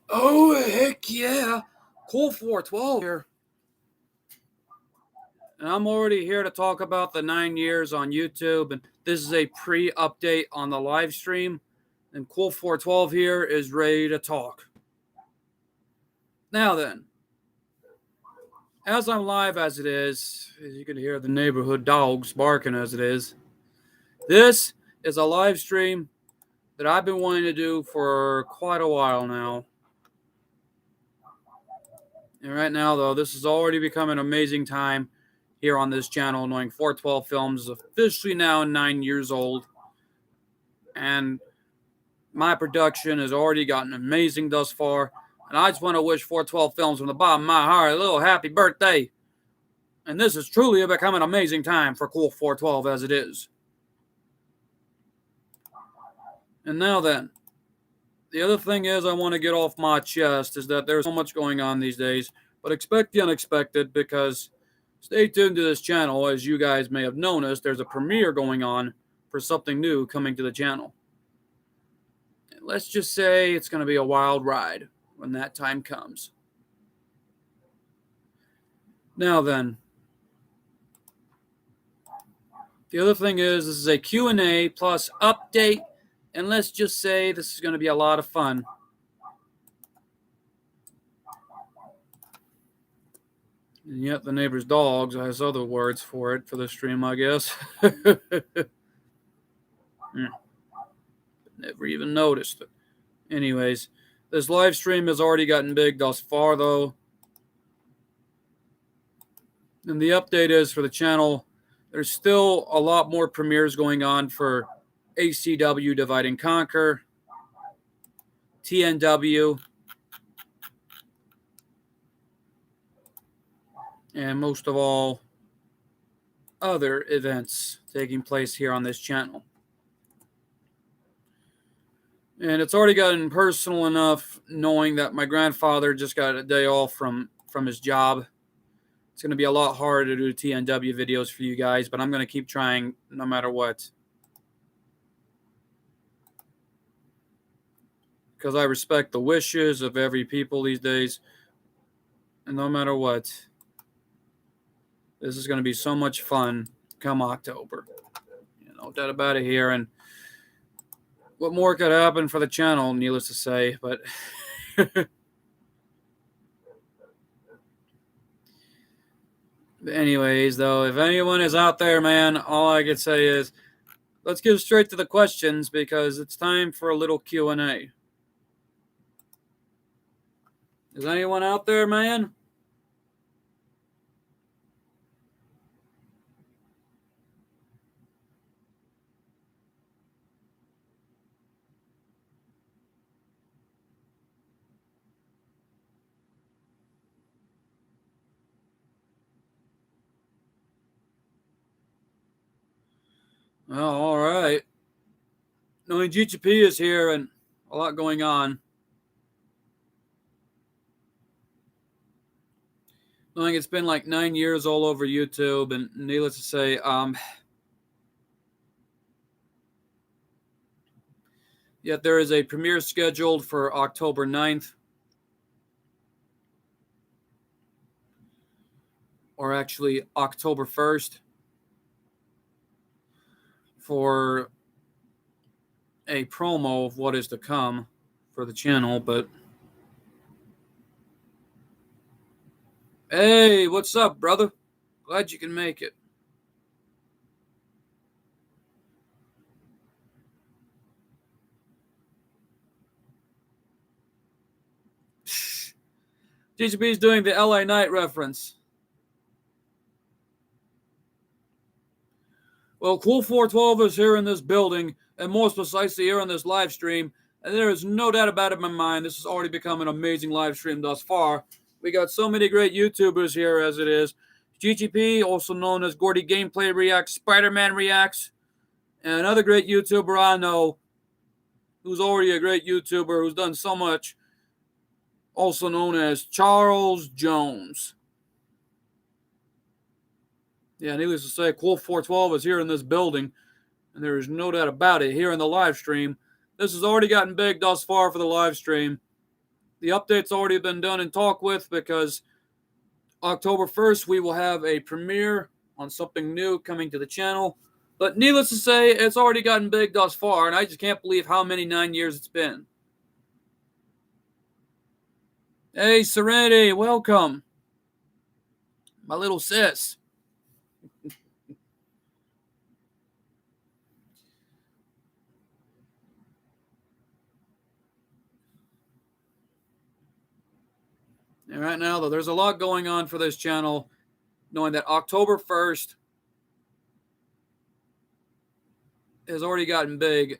Oh, heck yeah. Cool 412 here. And I'm already here to talk about the 9 years on YouTube. And this is a pre update on the live stream. And Cool 412 here is ready to talk. Now then, as I'm live as it is, as you can hear the neighborhood dogs barking as it is, this is a live stream that I've been wanting to do for quite a while now. And right now, though, this has already become an amazing time here on this channel, knowing 412 Films is officially now 9 years old. And my production has already gotten amazing thus far. And I just want to wish 412 Films from the bottom of my heart a little happy birthday. And this has truly become an amazing time for Cool 412 as it is. And now then, the other thing is I want to get off my chest is that there's so much going on these days. But expect the unexpected, because stay tuned to this channel. As you guys may have noticed, there's a premiere going on for something new coming to the channel. Let's just say it's going to be a wild ride when that time comes. Now then, the other thing is this is a Q&A plus update, and let's just say this is going to be a lot of fun. And yet the neighbor's dogs has other words for it for the stream, I guess. Never even noticed it. Anyways, this live stream has already gotten big thus far, though. And the update is for the channel, there's still a lot more premieres going on for ACW Divide and Conquer, TNW, and most of all, other events taking place here on this channel. And it's already gotten personal enough knowing that my grandfather just got a day off from his job. It's going to be a lot harder to do TNW videos for you guys, but I'm going to keep trying no matter what. Because I respect the wishes of every people these days. And no matter what, this is going to be so much fun come October. No doubt about it here. And what more could happen for the channel, needless to say, but anyways, though, if anyone is out there, man, all I could say is let's get straight to the questions, because it's time for a little Q&A. Is anyone out there, man? Well, all right. Knowing GGP is here and a lot going on. Knowing it's been like 9 years all over YouTube, and needless to say, yet there is a premiere scheduled for October 9th. Or actually October 1st. For a promo of what is to come for the channel, but hey, what's up, brother? Glad you can make it. GGB is doing the LA Knight reference. Well, Cool 412 is here in this building, and more precisely here on this live stream, and there is no doubt about it in my mind, this has already become an amazing live stream thus far. We got so many great YouTubers here as it is. GGP, also known as Gordy Gameplay Reacts, Spider-Man Reacts, and another great YouTuber I know, who's already a great YouTuber, who's done so much, also known as Charles Jones. Yeah, needless to say, Cool 412 is here in this building, and there is no doubt about it here in the live stream. This has already gotten big thus far for the live stream. The update's already been done and talked with because October 1st we will have a premiere on something new coming to the channel. But needless to say, it's already gotten big thus far, and I just can't believe how many 9 years it's been. Hey, Serenity, welcome. My little sis. And right now, though, there's a lot going on for this channel, knowing that October 1st has already gotten big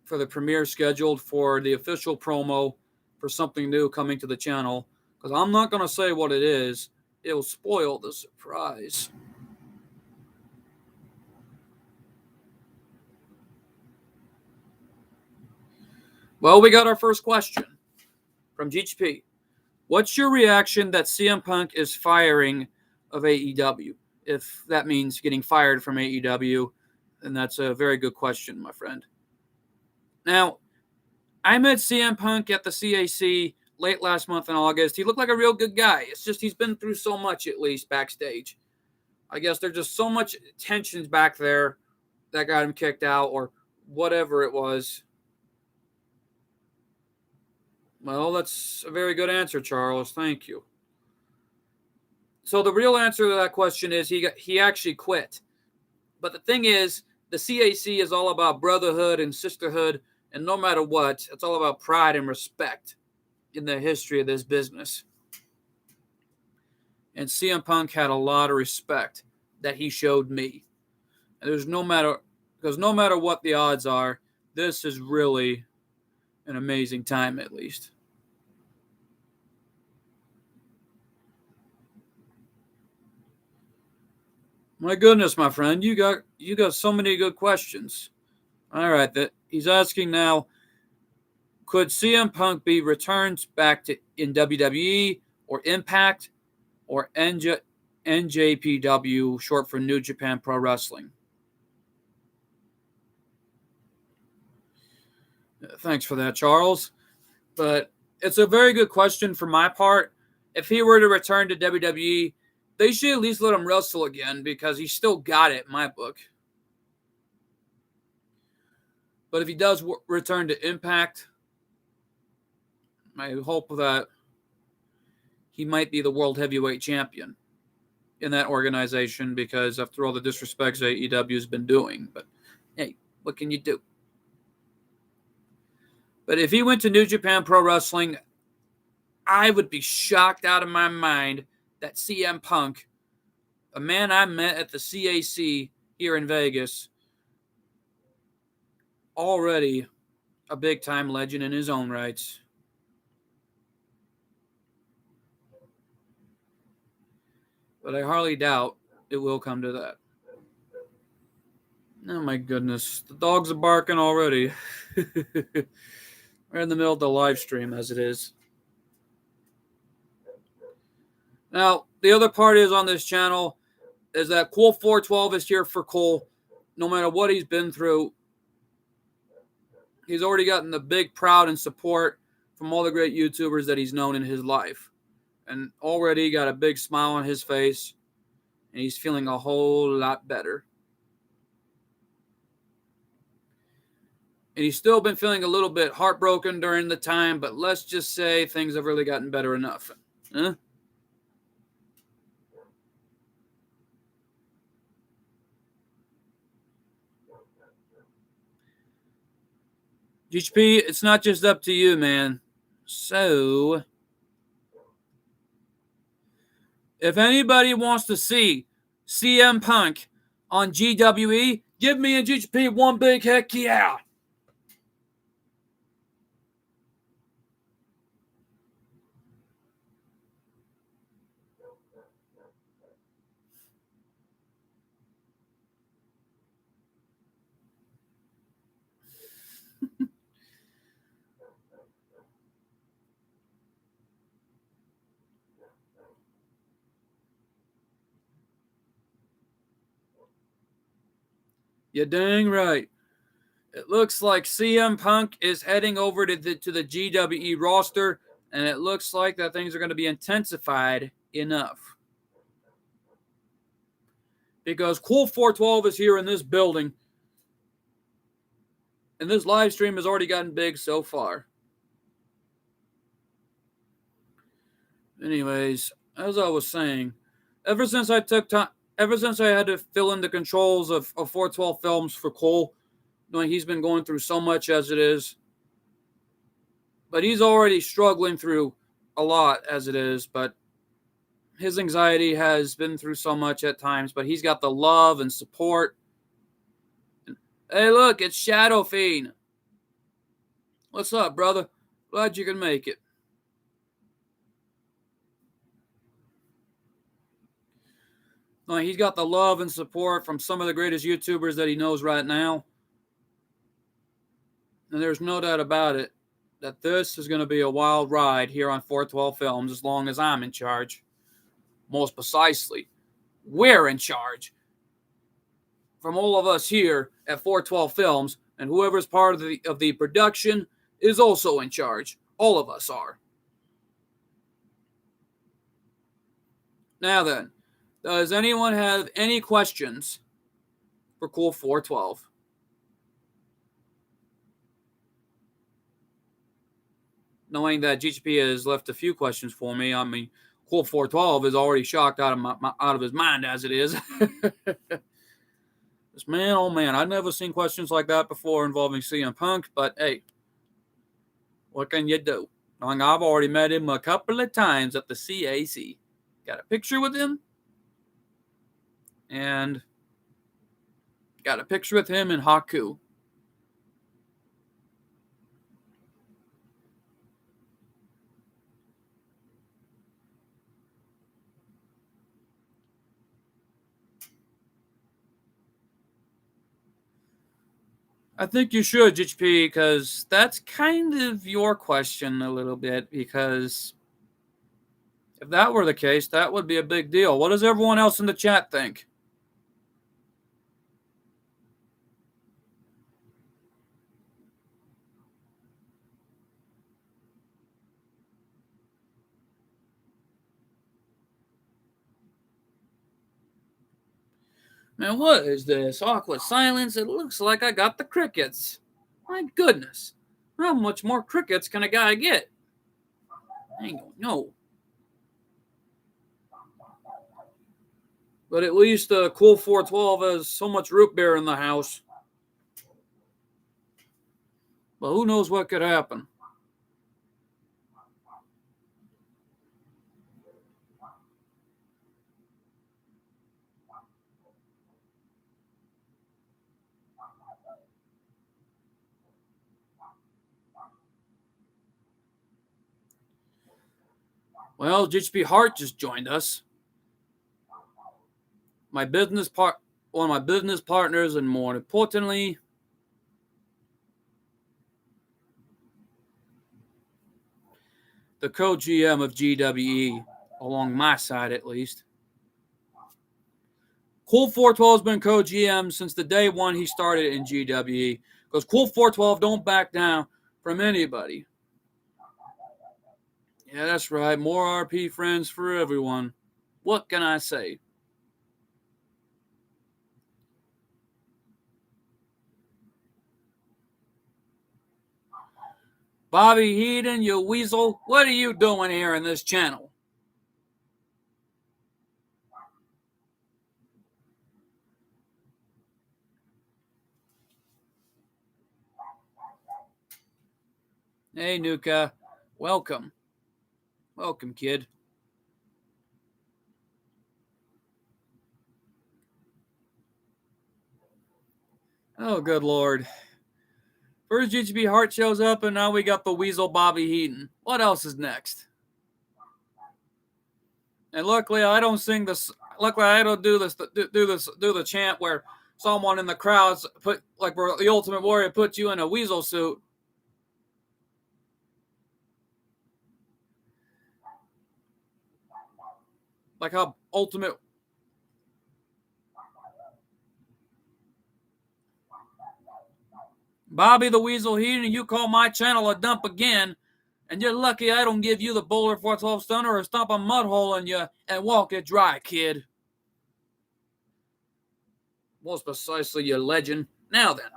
for the premiere scheduled for the official promo for something new coming to the channel. Because I'm not going to say what it is, it'll spoil the surprise. Well, we got our first question from GHP. What's your reaction that CM Punk is firing of AEW? If that means getting fired from AEW, then that's a very good question, my friend. Now, I met CM Punk at the CAC late last month in August. He looked like a real good guy. It's just he's been through so much, at least, backstage. I guess there's just so much tensions back there that got him kicked out or whatever it was. Well, that's a very good answer, Charles. Thank you. So the real answer to that question is he actually quit. But the thing is, the CAC is all about brotherhood and sisterhood, and no matter what, it's all about pride and respect in the history of this business. And CM Punk had a lot of respect that he showed me. And because no matter what the odds are, this is really an amazing time, at least. My goodness, my friend, you got so many good questions. All right, he's asking now, could CM Punk be returned back to in WWE or Impact or NJPW, short for New Japan Pro Wrestling? Thanks for that, Charles. But it's a very good question for my part. If he were to return to WWE, they should at least let him wrestle again because he still got it in my book. But if he does return to Impact, I hope that he might be the World Heavyweight Champion in that organization because after all the disrespects AEW has been doing. But hey, what can you do? But if he went to New Japan Pro Wrestling, I would be shocked out of my mind that CM Punk, a man I met at the CAC here in Vegas, already a big-time legend in his own rights. But I hardly doubt it will come to that. Oh my goodness. The dogs are barking already. We're in the middle of the live stream as it is. Now, the other part is on this channel is that Cool 412 is here for Cole. No matter what he's been through, he's already gotten the big proud and support from all the great YouTubers that he's known in his life. And already got a big smile on his face. And he's feeling a whole lot better. And he's still been feeling a little bit heartbroken during the time, but let's just say things have really gotten better enough. Huh? GHP, it's not just up to you, man. So, if anybody wants to see CM Punk on GWE, give me and GHP one big heck yeah. You're dang right. It looks like CM Punk is heading over to the GWE roster And it looks like that things are going to be intensified enough. Because Cool 412 is here in this building. And this live stream has already gotten big so far. Anyways, as I was saying, ever since I had to fill in the controls of 412 Films for Cole, knowing he's been going through so much as it is, but he's already struggling through a lot as it is, but his anxiety has been through so much at times, but he's got the love and support. Hey, look, it's Shadow Fiend. What's up, brother? Glad you can make it. He's got the love and support from some of the greatest YouTubers that he knows right now. And there's no doubt about it that this is going to be a wild ride here on 412 Films as long as I'm in charge. Most precisely, we're in charge. From all of us here at 412 Films, and whoever's part of the production is also in charge. All of us are. Now then, does anyone have any questions for Cool 412? Knowing that GHP has left a few questions for me, I mean, Cool 412 is already shocked out of his mind as it is. This man, oh man, I've never seen questions like that before involving CM Punk, but hey, what can you do? Knowing I've already met him a couple of times at the CAC. Got a picture with him, and got a picture with him in Haku. I think you should, GHP, because that's kind of your question a little bit, because if that were the case, that would be a big deal. What does everyone else in the chat think? Man, what is this? Awkward silence? It looks like I got the crickets. My goodness. How much more crickets can a guy get? I don't know. But at least Cool 412 has so much root beer in the house. But who knows what could happen? Well, GHP Hart just joined us. One of my business partners, and more importantly, the co-GM of GWE, along my side at least. Cool 412 has been co-GM since the day one he started in GWE, because Cool 412 don't back down from anybody. Yeah, that's right. More RP friends for everyone. What can I say? Bobby Heenan, you weasel, what are you doing here in this channel? Hey, Nuka. Welcome. Welcome, kid. Oh, good Lord. First GHB Hart shows up, and now we got the weasel Bobby Heenan. What else is next? And luckily, I don't sing this. Luckily, I don't do the chant where someone in the crowds put, like, where the Ultimate Warrior put you in a weasel suit. Like how Ultimate. Bobby the Weasel Heenan, you call my channel a dump again, And you're lucky I don't give you the bowler 412 stunner or stomp a mud hole in you and walk it dry, kid. Most precisely, you legend. Now then.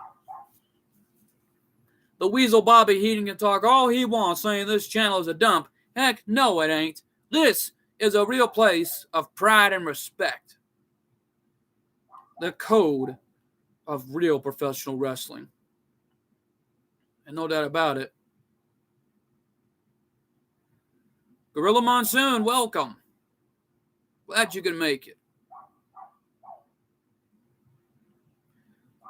The Weasel Bobby Heenan can talk all he wants saying this channel is a dump. Heck, no it ain't. This is a real place of pride and respect. The code of real professional wrestling. And no doubt about it. Gorilla Monsoon, welcome. Glad you can make it.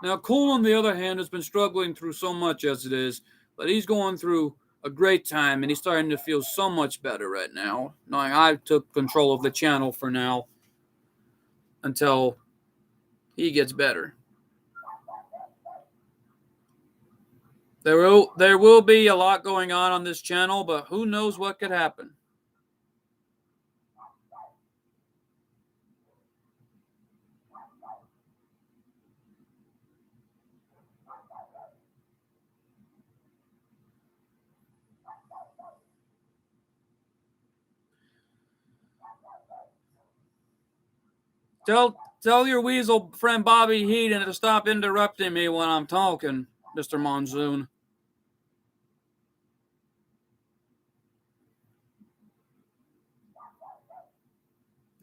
Now, Cole, on the other hand, has been struggling through so much as it is, but he's going through a great time, and he's starting to feel so much better right now, knowing I took control of the channel for now until he gets better. There will be a lot going on this channel, but who knows what could happen. Tell your weasel friend Bobby Heenan to stop interrupting me when I'm talking, Mr. Monsoon.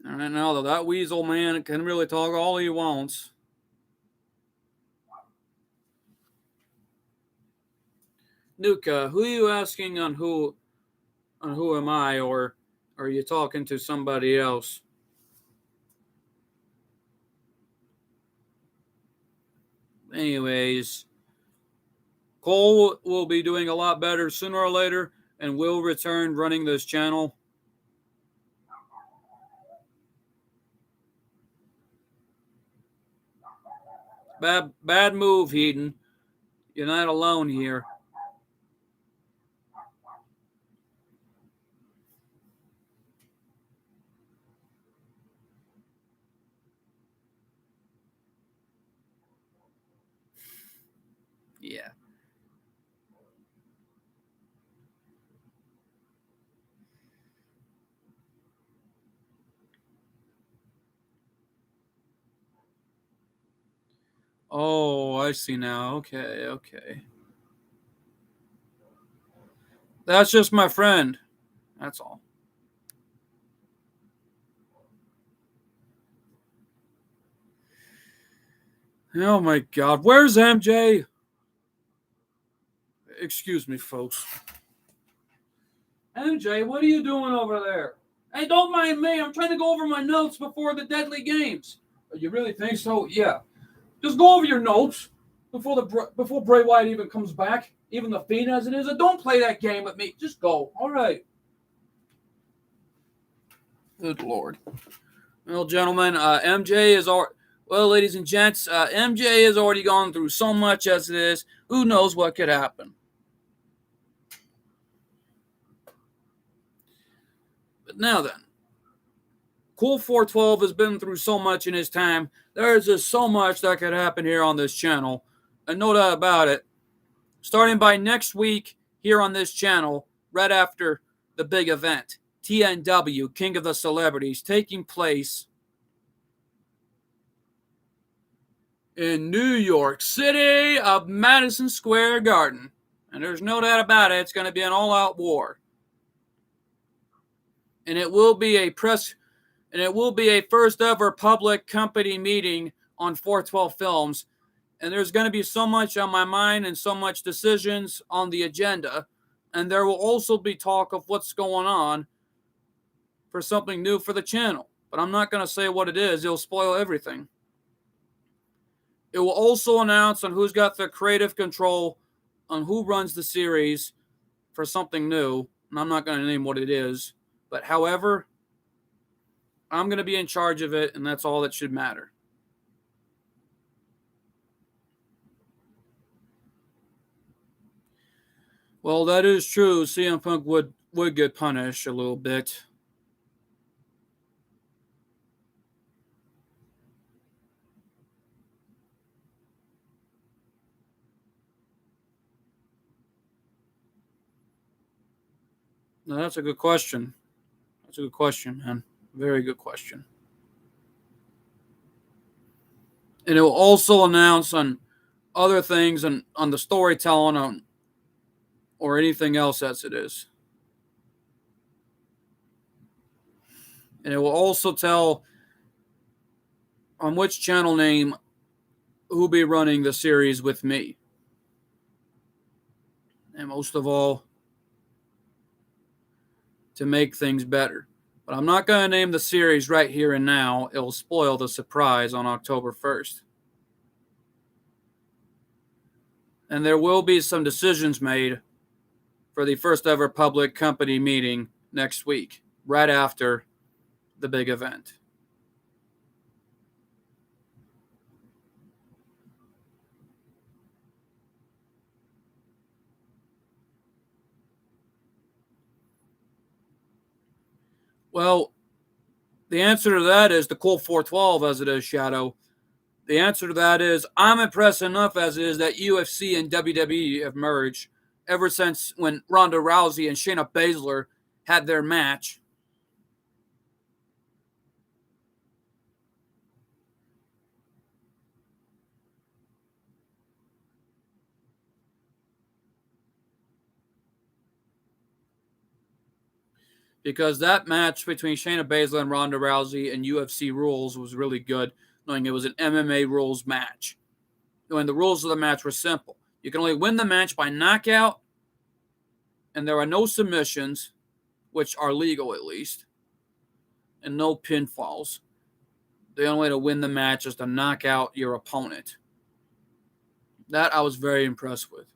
All right, now that weasel man can really talk all he wants. Nuka, who are you asking on who am I, or are you talking to somebody else? Anyways, Cole will be doing a lot better sooner or later and will return running this channel. Bad move, Heaton. You're not alone here. Yeah. Oh, I see now. Okay. That's just my friend. That's all. Oh my God. Where's MJ? Excuse me, folks. MJ, what are you doing over there? Hey, don't mind me. I'm trying to go over my notes before the deadly games. You really think so? Yeah. Just go over your notes before Bray Wyatt even comes back. Even the Fiend as it is. Don't play that game with me. Just go. All right. Good Lord. Well, gentlemen, MJ is already... Well, ladies and gents, MJ has already gone through so much as it is. Who knows what could happen? But now then, Cool 412 has been through so much in his time. There's just so much that could happen here on this channel. And no doubt about it. Starting by next week here on this channel, right after the big event, TNW, King of the Celebrities, taking place in New York City of Madison Square Garden. And there's no doubt about it, it's going to be an all-out war. And it will be a first ever public company meeting on 412 Films. And there's going to be so much on my mind and so much decisions on the agenda. And there will also be talk of what's going on for something new for the channel. But I'm not going to say what it is. It'll spoil everything. It will also announce on who's got the creative control on who runs the series for something new. And I'm not going to name what it is. But however, I'm going to be in charge of it, and that's all that should matter. Well, that is true. CM Punk would get punished a little bit. Now, that's a good question. That's a good question, man. Very good question. And it will also announce on other things and on the storytelling on or anything else as it is. And it will also tell on which channel name who'll be running the series with me. And most of all, to make things better. But I'm not going to name the series right here and now. It'll spoil the surprise on October 1st. And there will be some decisions made for the first ever public company meeting next week, right after the big event. Well, the answer to that is the Colt 412 as it is, Shadow. The answer to that is I'm impressed enough as it is that UFC and WWE have merged ever since when Ronda Rousey and Shayna Baszler had their match. Because that match between Shayna Baszler and Ronda Rousey and UFC rules was really good, knowing it was an MMA rules match. Knowing the rules of the match were simple. You can only win the match by knockout, and there are no submissions, which are legal at least, and no pinfalls. The only way to win the match is to knock out your opponent. That I was very impressed with.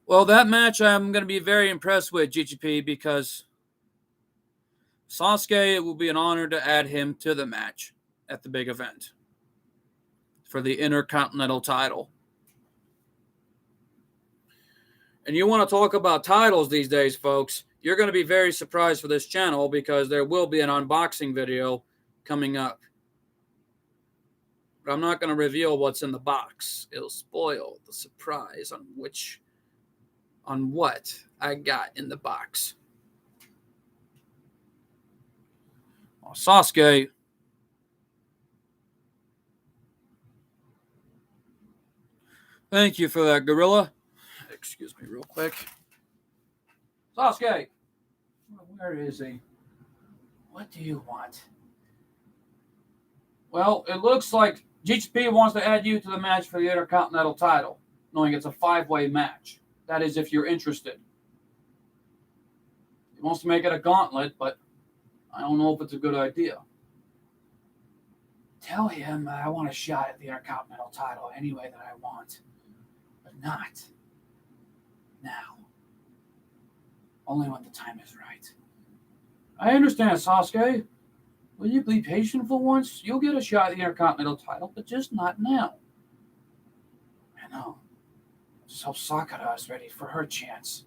Well, that match I'm going to be very impressed with, GGP, because Sasuke, it will be an honor to add him to the match at the big event for the Intercontinental title. And you want to talk about titles these days, folks, you're going to be very surprised for this channel because there will be an unboxing video coming up. But I'm not going to reveal what's in the box. It'll spoil the surprise on what I got in the box. Well, Sasuke, thank you for that, Gorilla. Excuse me real quick. Sasuke, where is he? What do you want? Well, it looks like GHP wants to add you to the match for the Intercontinental title, knowing it's a 5-way match. That is if you're interested. He wants to make it a gauntlet, but I don't know if it's a good idea. Tell him I want a shot at the Intercontinental title any way that I want, but not now. Only when the time is right. I understand, Sasuke. Will you be patient for once? You'll get a shot at the Intercontinental title, but just not now. I know. Just hope Sakura is ready for her chance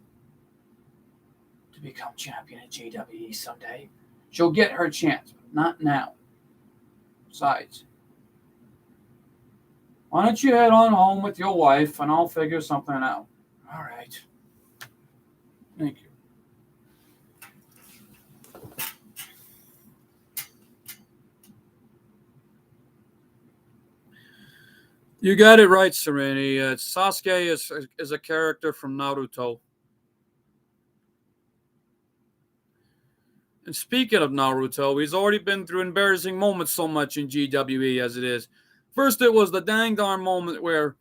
to become champion at GWE someday. She'll get her chance, but not now. Besides, why don't you head on home with your wife and I'll figure something out. All right. Thank you. You got it right, Serenity. Sasuke is a character from Naruto. And speaking of Naruto, he's already been through embarrassing moments so much in GWE as it is. First, it was the dang darn moment where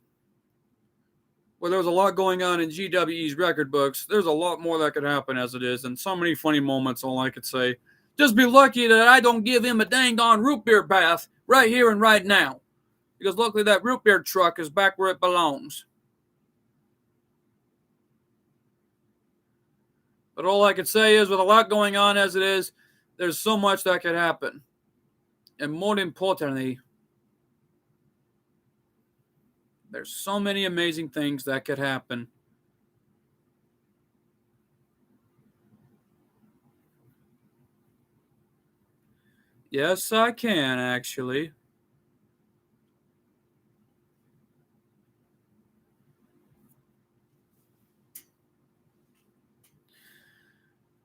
there was a lot going on in GWE's record books. There's a lot more that could happen as it is, and so many funny moments, all I could say. Just be lucky that I don't give him a dang darn root beer bath right here and right now. Because luckily that root beer truck is back where it belongs. But all I could say is, with a lot going on as it is, there's so much that could happen. And more importantly, there's so many amazing things that could happen. Yes, I can, actually.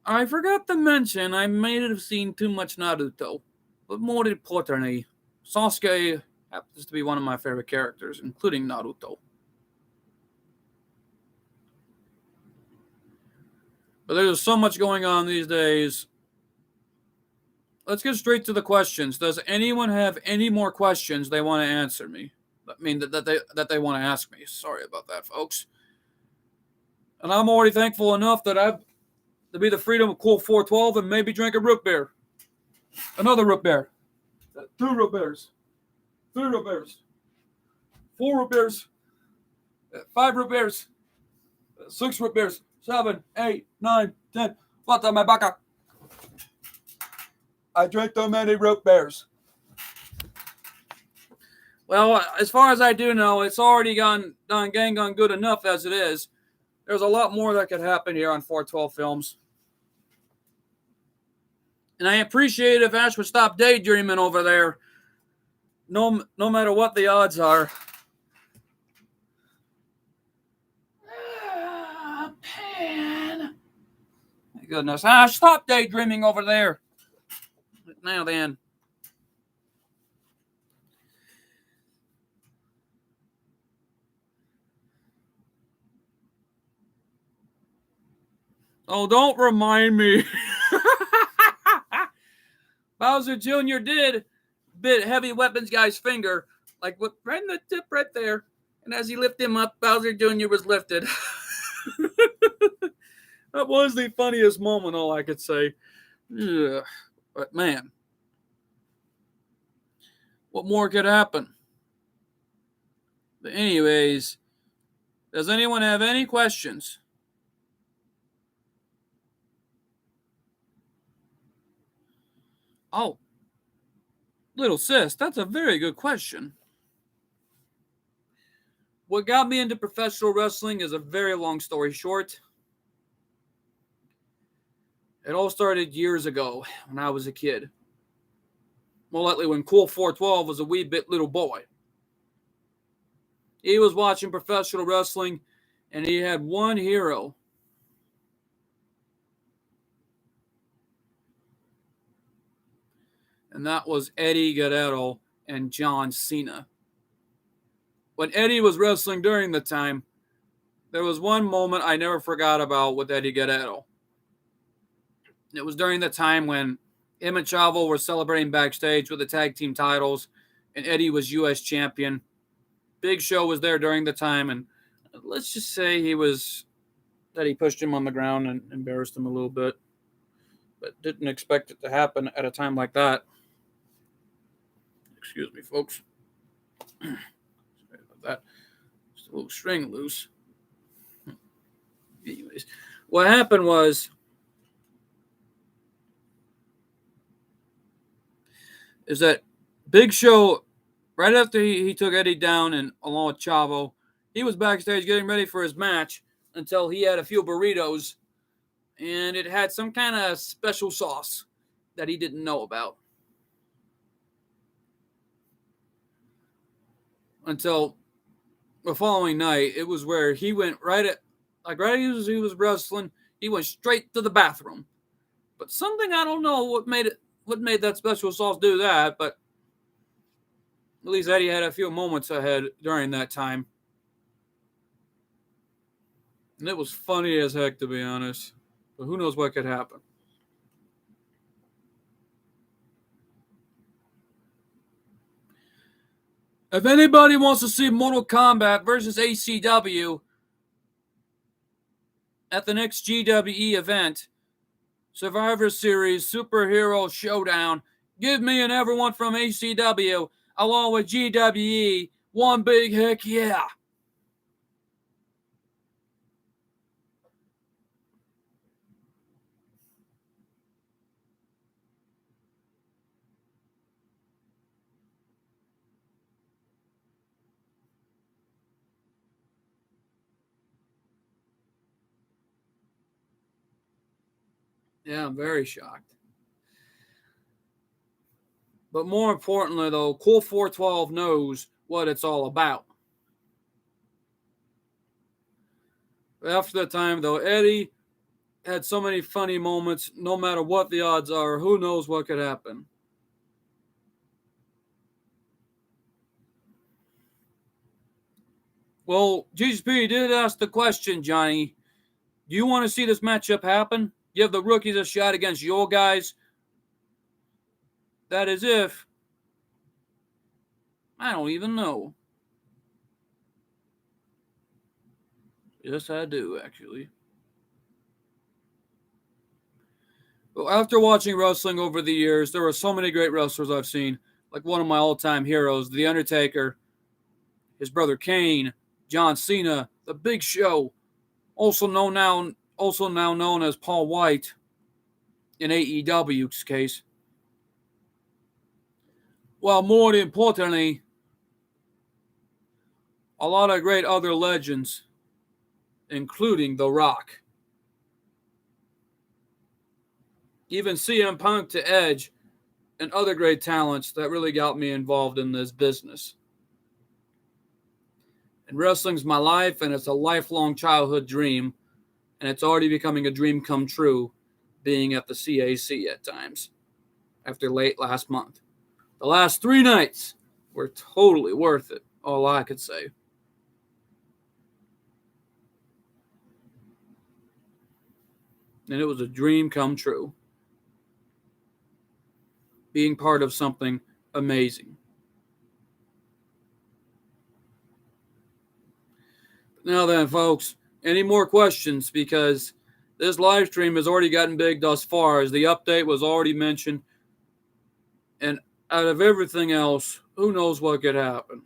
I forgot to mention I may have seen too much Naruto, but more importantly, Sasuke happens to be one of my favorite characters, including Naruto. But there's so much going on these days. Let's get straight to the questions. Does anyone have any more questions they want to answer me? I mean that they want to ask me. Sorry about that, folks. And I'm already thankful enough that I've to be the freedom of cool 412 and maybe drink a root beer. Another root beer. 2 root beers. 3 root beers. 4 root beers. 5 root beers. 6 root beers. 7, 8, 9, 10. What my baka? I drank too many root beers. Well, as far as I do know, it's already gone good enough as it is. There's a lot more that could happen here on 412 Films. And I appreciate if Ash would stop daydreaming over there. No matter what the odds are. Pan. My goodness. Ash, stop daydreaming over there. Now then. Oh, don't remind me. Bowser Jr. did bit Heavy Weapons guy's finger, like right in the tip right there. And as he lifted him up, Bowser Jr. was lifted. That was the funniest moment, all I could say. Yeah. But man, what more could happen? But anyways, does anyone have any questions? Oh, little sis, that's a very good question. What got me into professional wrestling is a very long story short. It all started years ago when I was a kid. More likely when Cool 412 was a wee bit little boy. He was watching professional wrestling and he had one hero. And that was Eddie Guerrero and John Cena. When Eddie was wrestling during the time, there was one moment I never forgot about with Eddie Guerrero. It was during the time when him and Chavo were celebrating backstage with the tag team titles, and Eddie was U.S. champion. Big Show was there during the time, and let's just say he pushed him on the ground and embarrassed him a little bit, but didn't expect it to happen at a time like that. Excuse me, folks. Sorry about that. Just a little string loose. Anyways, what happened was that Big Show, right after he took Eddie down and along with Chavo, he was backstage getting ready for his match until he had a few burritos, and it had some kind of special sauce that he didn't know about. Until the following night, it was where he went right as he was wrestling, he went straight to the bathroom. But something I don't know what made that special sauce do that, but at least Eddie had a few moments ahead during that time. And it was funny as heck, to be honest. But who knows what could happen. If anybody wants to see Mortal Kombat versus ACW at the next GWE event, Survivor Series Superhero Showdown, give me and everyone from ACW along with GWE one big heck yeah. Yeah, I'm very shocked. But more importantly, though, Cool 412 knows what it's all about. After the time, though, Eddie had so many funny moments. No matter what the odds are, who knows what could happen. Well, GSP did ask the question, Johnny. Do you want to see this matchup happen? Give the rookies a shot against your guys? That is if. I don't even know. Yes, I do, actually. Well, after watching wrestling over the years, there are so many great wrestlers I've seen. Like one of my all-time heroes, The Undertaker, his brother Kane, John Cena, The Big Show, also now known as Paul White in AEW's case. Well, more importantly, a lot of great other legends, including The Rock. Even CM Punk to Edge and other great talents that really got me involved in this business. And wrestling's my life, and it's a lifelong childhood dream, and it's already becoming a dream come true being at the CAC at times after late last month. The last 3 nights were totally worth it, all I could say. And it was a dream come true. Being part of something amazing. Now then, folks, any more questions? Because this live stream has already gotten big thus far, as the update was already mentioned. And out of everything else, who knows what could happen?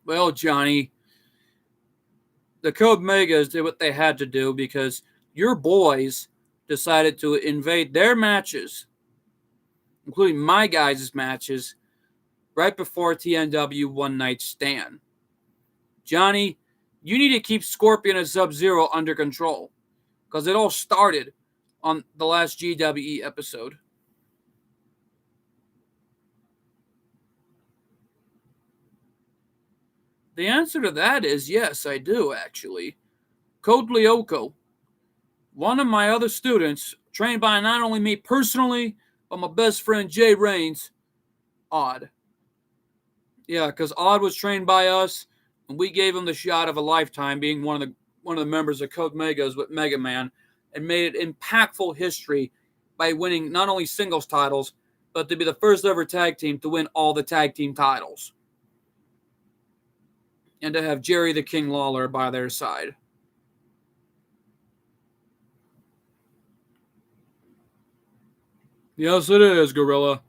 Well, Johnny, the Code Megas did what they had to do because your boys decided to invade their matches, including my guys' matches, right before TNW One Night Stand. Johnny, you need to keep Scorpion and Sub-Zero under control because it all started on the last GWE episode. The answer to that is yes, I do, actually. Code Lyoko, one of my other students, trained by not only me personally, but my best friend Jay Rains, Odd. Yeah, because Odd was trained by us, and we gave him the shot of a lifetime, being one of the members of Code Megas with Mega Man, and made it impactful history by winning not only singles titles, but to be the first ever tag team to win all the tag team titles. And to have Jerry the King Lawler by their side. Yes, it is, Gorilla.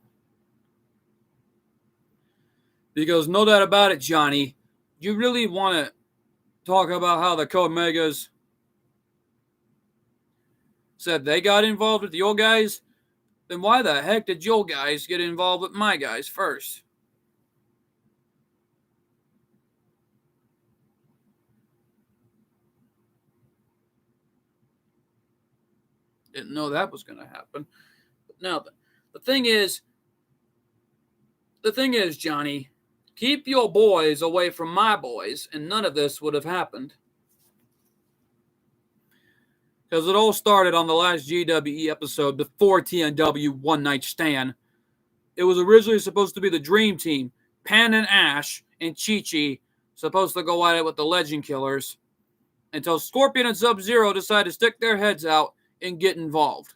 Because no doubt about it, Johnny, you really want to talk about how the Code Megas said they got involved with your guys? Then why the heck did your guys get involved with my guys first? Didn't know that was going to happen. But now, the thing is, Johnny, keep your boys away from my boys, and none of this would have happened. Because it all started on the last GWE episode before TNW One Night Stand. It was originally supposed to be the Dream Team, Pan and Ash and Chi-Chi, supposed to go at it with the Legend Killers, until Scorpion and Sub-Zero decided to stick their heads out and get involved.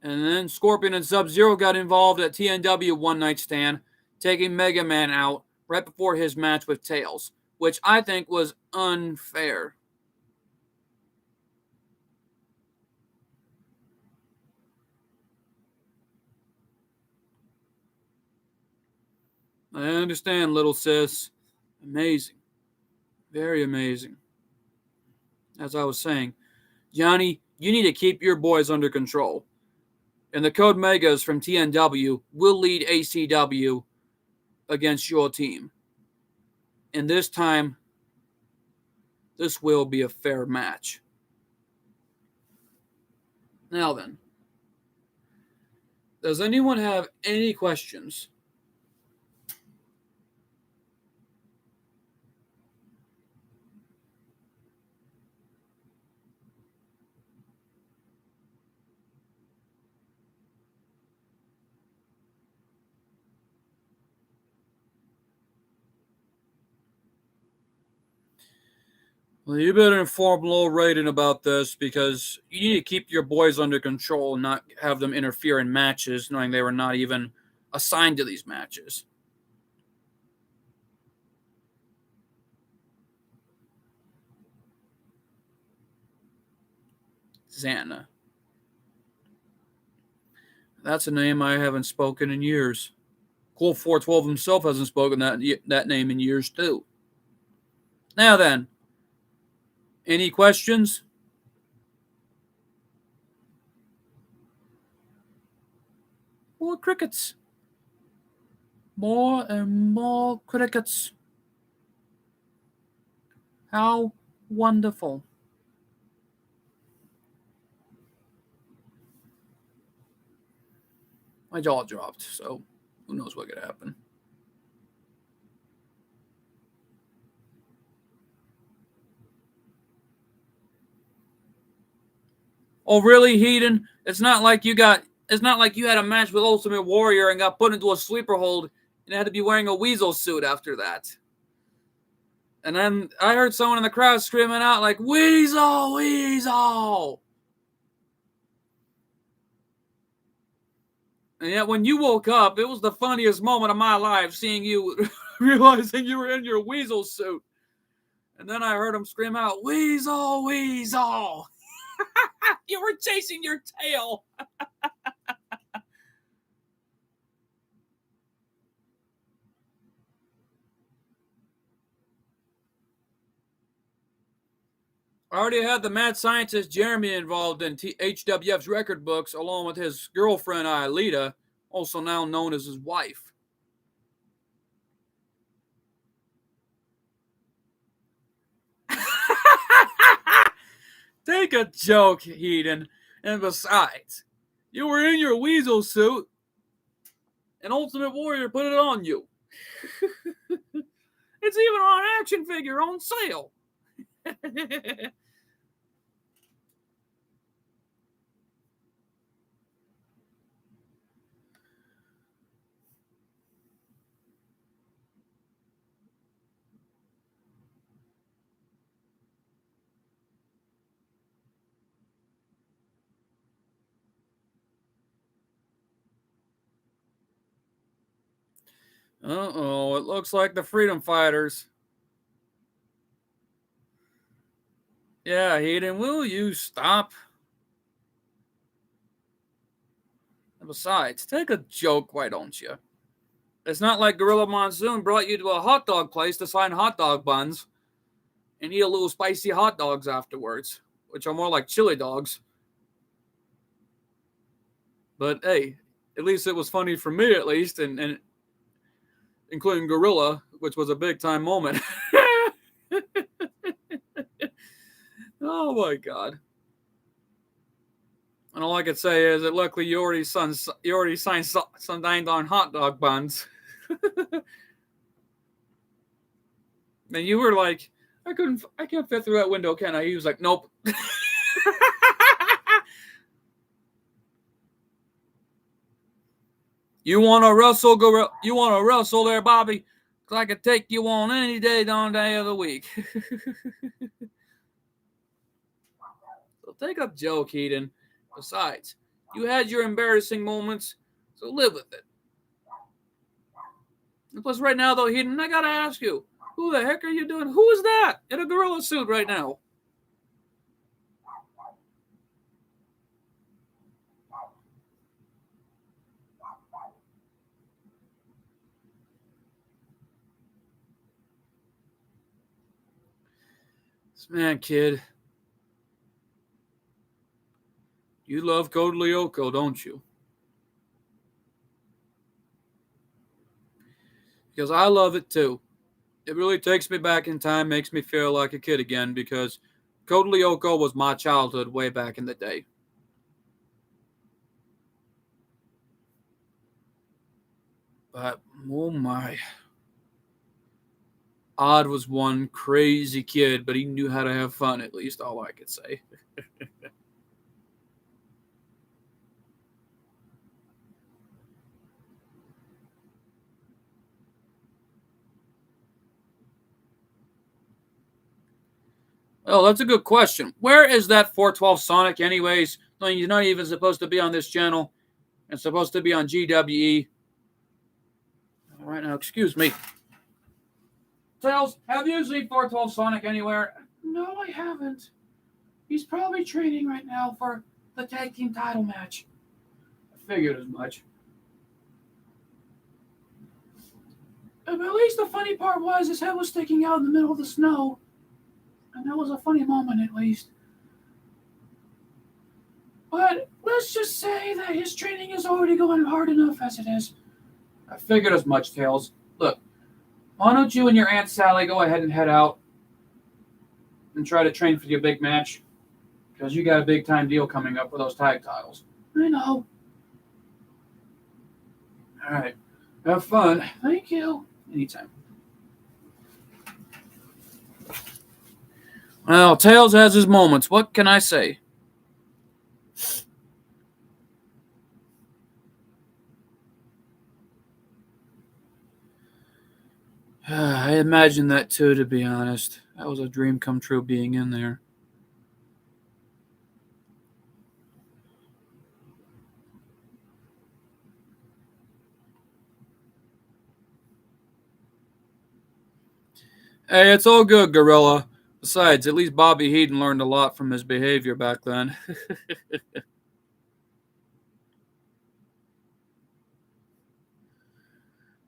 And then Scorpion and Sub-Zero got involved at TNW One Night Stand, taking Mega Man out right before his match with Tails, which I think was unfair. I understand, little sis. Amazing. Very amazing. As I was saying, Johnny, you need to keep your boys under control. And the Code Megas from TNW will lead ACW against your team. And this time, this will be a fair match. Now then, does anyone have any questions? Well, you better inform Low Raiden about this because you need to keep your boys under control and not have them interfere in matches knowing they were not even assigned to these matches. Xana. That's a name I haven't spoken in years. Cool 412 himself hasn't spoken that name in years too. Now then, any questions? More crickets. More and more crickets. How wonderful. My jaw dropped, so who knows what could happen. Oh, really, Heaton? It's not like you had a match with Ultimate Warrior and got put into a sleeper hold and had to be wearing a weasel suit after that. And then I heard someone in the crowd screaming out like, "Weasel, Weasel!" And yet when you woke up, it was the funniest moment of my life seeing you realizing you were in your weasel suit. And then I heard him scream out, "Weasel, Weasel!" You were chasing your tail. I already had the mad scientist Jeremy involved in HWF's record books, along with his girlfriend Aelita, also now known as his wife. Take a joke, Heaton. And besides, you were in your weasel suit, and Ultimate Warrior put it on you. It's even on an action figure on sale. Uh-oh, it looks like the Freedom Fighters. Yeah, Heaton, will you stop? And besides, take a joke, why don't you? It's not like Gorilla Monsoon brought you to a hot dog place to sign hot dog buns and eat a little spicy hot dogs afterwards, which are more like chili dogs. But hey, at least it was funny for me, at least, and including Gorilla, which was a big time moment. Oh my god! And all I could say is that luckily you already signed some dang darn hot dog buns. And you were like, I can't fit through that window, can I? He was like, nope. You want to wrestle, Gorilla? You want to wrestle there, Bobby? Because I could take you on any day of the week. So take a joke, Heaton. Besides, you had your embarrassing moments, so live with it. And plus, right now, though, Heaton, I gotta ask you, who the heck are you doing? Who is that in a gorilla suit right now? Man, kid, you love Code Lyoko, don't you? because I love it too. It really takes me back in time, makes me feel like a kid again, because Code Lyoko was my childhood way back in the day. But, oh my. Odd was one crazy kid, but he knew how to have fun, at least, all I could say. Oh, that's a good question. Where is that 412 Sonic, anyways? No, he's not even supposed to be on this channel. It's supposed to be on GWE. All right, now, excuse me. Tails, have you seen 412 Sonic anywhere? No, I haven't. He's probably training right now for the tag team title match. I figured as much. At least the funny part was his head was sticking out in the middle of the snow. And that was a funny moment, at least. But let's just say that his training is already going hard enough as it is. I figured as much, Tails. Look, why don't you and your Aunt Sally go ahead and head out and try to train for your big match? Because you got a big time deal coming up for those tag titles. I know. All right. Have fun. Thank you. Anytime. Well, Tails has his moments. What can I say? I imagined that too, to be honest. That was a dream come true being in there. Hey, it's all good, Gorilla. Besides, at least Bobby Heenan learned a lot from his behavior back then.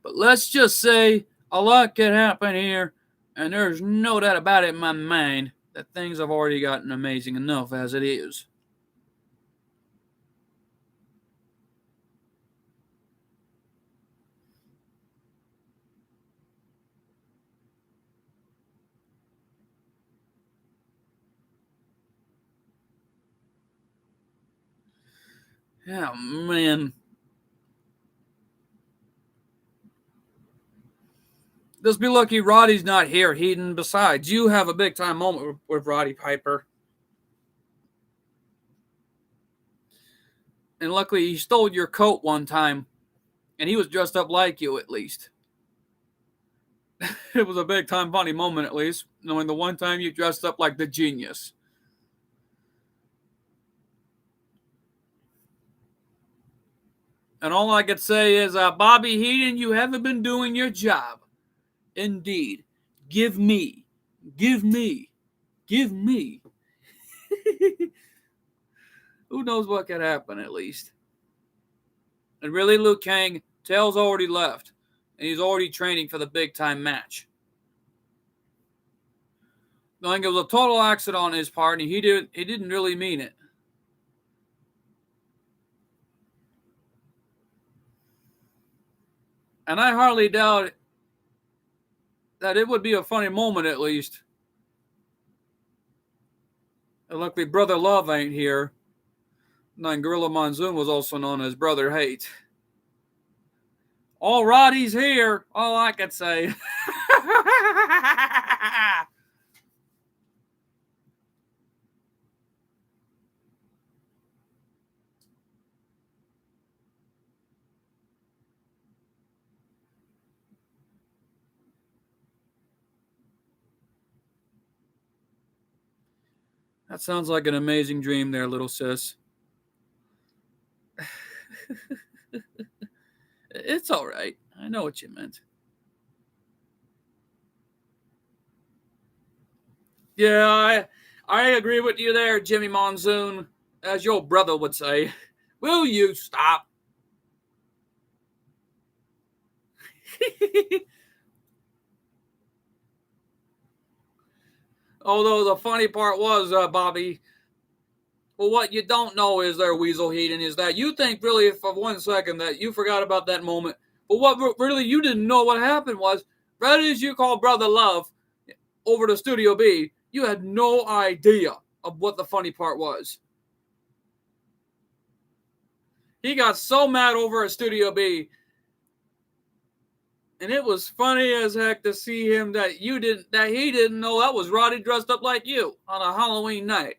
But let's just say a lot can happen here, and there's no doubt about it in my mind that things have already gotten amazing enough as it is. Yeah, man. Just be lucky Roddy's not here, Heaton. Besides, you have a big time moment with Roddy Piper. And luckily, he stole your coat one time, and he was dressed up like you at least. It was a big time funny moment, at least, knowing the one time you dressed up like the genius. And all I could say is, Bobby Heenan, you haven't been doing your job. Indeed. Give me. Give me. Give me. Who knows what could happen, at least. And really, Liu Kang, Tails already left. And he's already training for the big time match. I think it was a total accident on his part, and he didn't really mean it. And I hardly doubt that it would be a funny moment, at least. And luckily, Brother Love ain't here. And Gorilla Monsoon was also known as Brother Hate. All Roddy's here, all I could say. That sounds like an amazing dream there, little sis. It's all right. I know what you meant. Yeah, I agree with you there, Jimmy Monsoon. As your brother would say. Will you stop? Although the funny part was, Bobby, well, what you don't know is there, Weasel Heaton, is that you think really for 1 second that you forgot about that moment But what really you didn't know what happened was, right as you called Brother Love over to Studio B, you had no idea of what the funny part was. He got so mad over at Studio B, and it was funny as heck to see him that he didn't know that was Roddy dressed up like you on a Halloween night.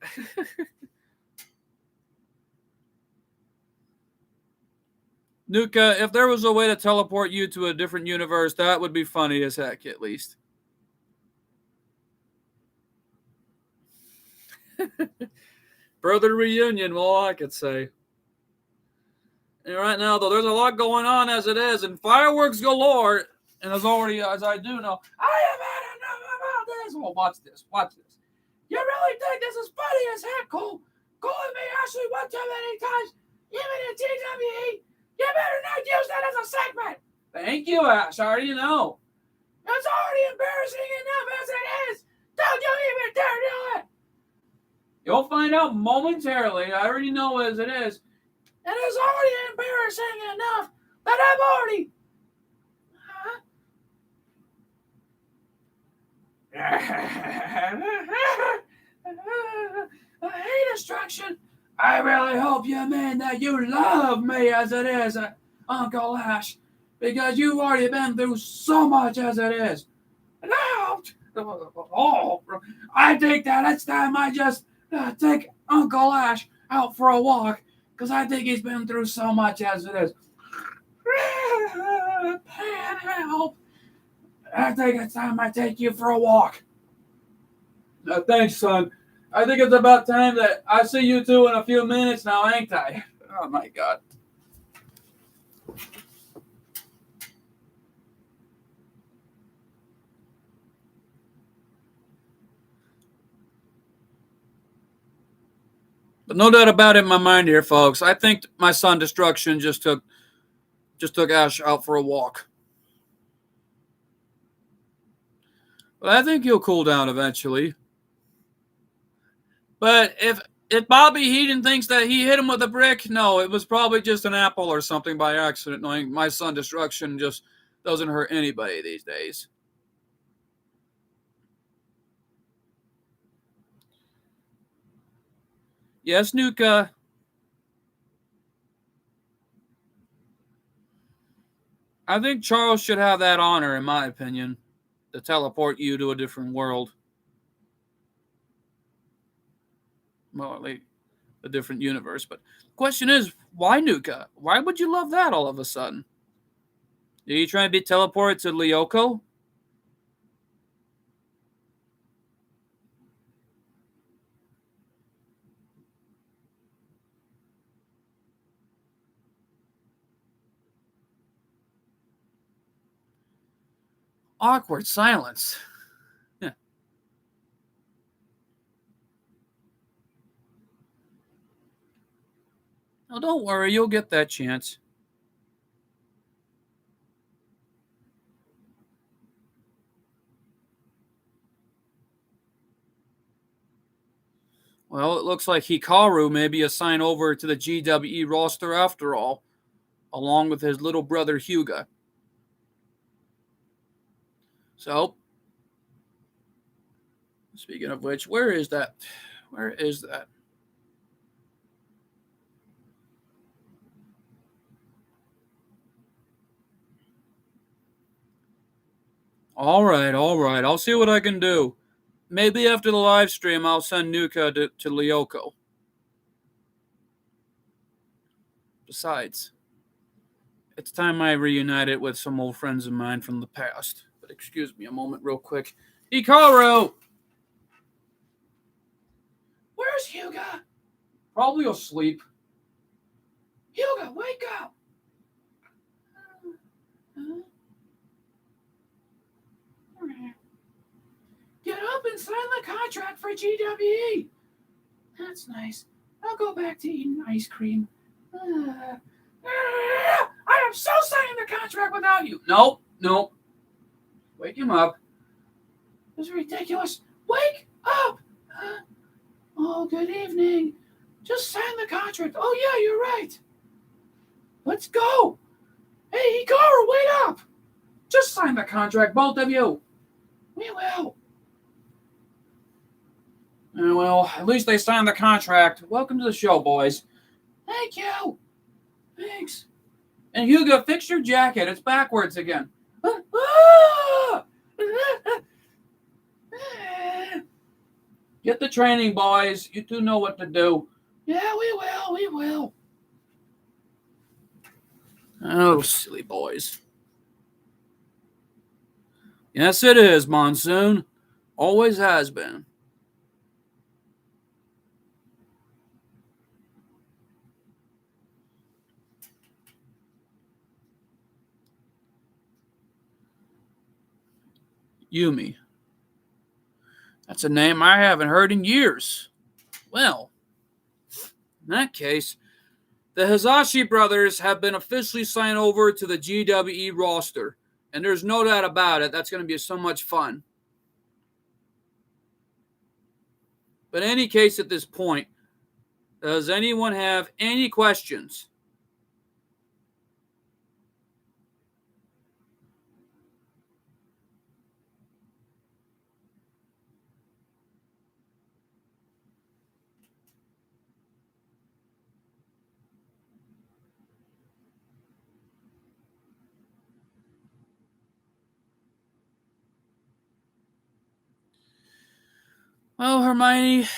Nuka, if there was a way to teleport you to a different universe, that would be funny as heck, at least. Brother reunion, well, I could say. And right now, though, there's a lot going on as it is, and fireworks galore. And as I do know, I have had enough about this. Well, watch this. You really think this is funny as heck, Cole? Calling me Ashley one too many times, even in TWE. You better not use that as a segment. Thank you, Ash. I already know. It's already embarrassing enough as it is. Don't you even dare do it. You'll find out momentarily. I already know as it is. And it's already embarrassing enough that I've already... Hey, Destruction. I really hope you mean that you love me as it is, Uncle Ash, because you've already been through so much as it is. Now, I think that it's time I just take Uncle Ash out for a walk, because I think he's been through so much as it is. Pan help. I think it's time I take you for a walk. Thanks, son. I think it's about time that I see you two in a few minutes now, ain't I? Oh, my God. But no doubt about it in my mind here, folks. I think my son Destruction just took Ash out for a walk. But I think he'll cool down eventually. But if Bobby Heenan thinks that he hit him with a brick, no, it was probably just an apple or something by accident, knowing my son Destruction just doesn't hurt anybody these days. Yes, Nuka. I think Charles should have that honor, in my opinion, to teleport you to a different world. Well, like a different universe. But the question is, why Nuka? Why would you love that all of a sudden? Are you trying to be teleported to Lyoko? Awkward silence. Yeah. Oh, don't worry, you'll get that chance. Well, it looks like Hikaru may be assigned over to the GWE roster after all, along with his little brother Hyuga. So, speaking of which, where is that? Where is that? All right. I'll see what I can do. Maybe after the live stream, I'll send Nuka to Lyoko. Besides, it's time I reunited with some old friends of mine from the past. But excuse me a moment, real quick. Hikaru! Where's Hyuga? Probably asleep. Hyuga, wake up! Get up and sign the contract for GWE. That's nice. I'll go back to eating ice cream. I am so signing the contract without you. Nope. Wake him up. This is ridiculous. Wake up! Oh, good evening. Just sign the contract. Oh, yeah, you're right. Let's go. Hey, Hikaru, wait up! Just sign the contract, both of you. We will. Well, at least they signed the contract. Welcome to the show, boys. Thank you. Thanks. And Hugo, fix your jacket. It's backwards again. Get the training, boys. You two know what to do. Yeah, we will. We will. Oh, silly boys. Yes, it is, Monsoon. Always has been. Yumi. That's a name I haven't heard in years. Well, in that case, the Hizashi brothers have been officially signed over to the GWE roster. And there's no doubt about it. That's going to be so much fun. But in any case, at this point, does anyone have any questions? Well, Hermione,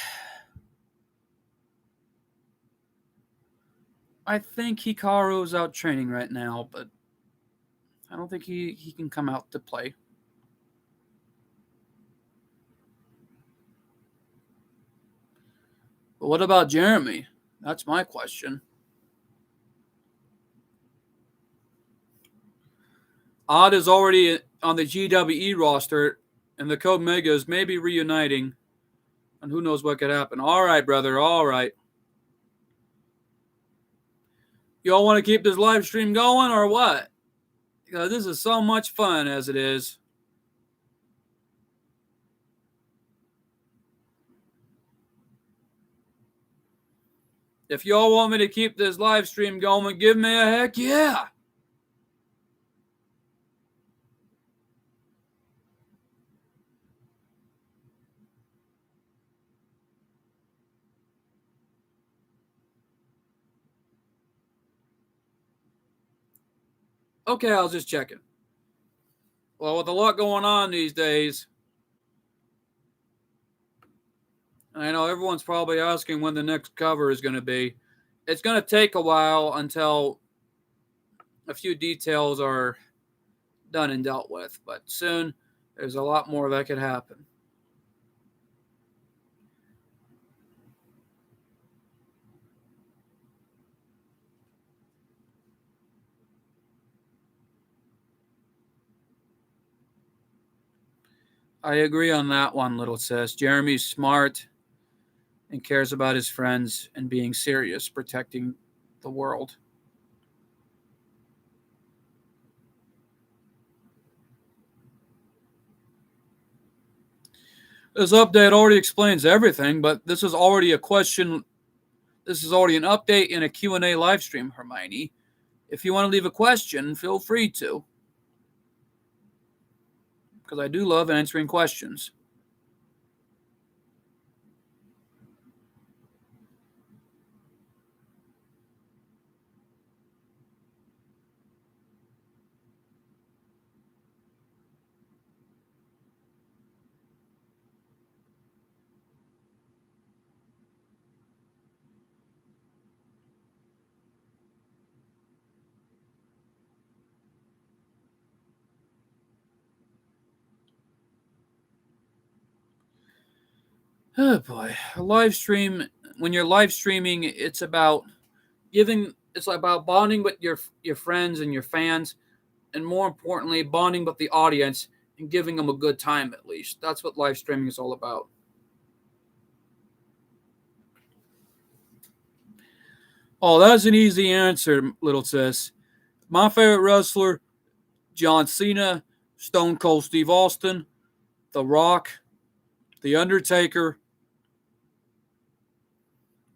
I think Hikaru's out training right now, but I don't think he can come out to play. But what about Jeremy? That's my question. Odd is already on the GWE roster, and the Code Megas may be reuniting, and who knows what could happen. All right, brother, all right. You all want to keep this live stream going or what? Because this is so much fun as it is. If y'all want me to keep this live stream going, give me a heck yeah. Okay, I was just checking. Well, with a lot going on these days, I know everyone's probably asking when the next cover is going to be. It's going to take a while until a few details are done and dealt with, but soon there's a lot more that could happen. I agree on that one, little sis. Jeremy's smart and cares about his friends and being serious, protecting the world. This update already explains everything, but this is already a question. This is already an update in a Q&A live stream, Hermione. If you want to leave a question, feel free to. Because I do love answering questions. Oh boy, a live stream. When you're live streaming, it's about giving. It's about bonding with your friends and your fans, and more importantly, bonding with the audience and giving them a good time. At least that's what live streaming is all about. Oh, that's an easy answer, little sis. My favorite wrestler, John Cena, Stone Cold Steve Austin, The Rock, The Undertaker,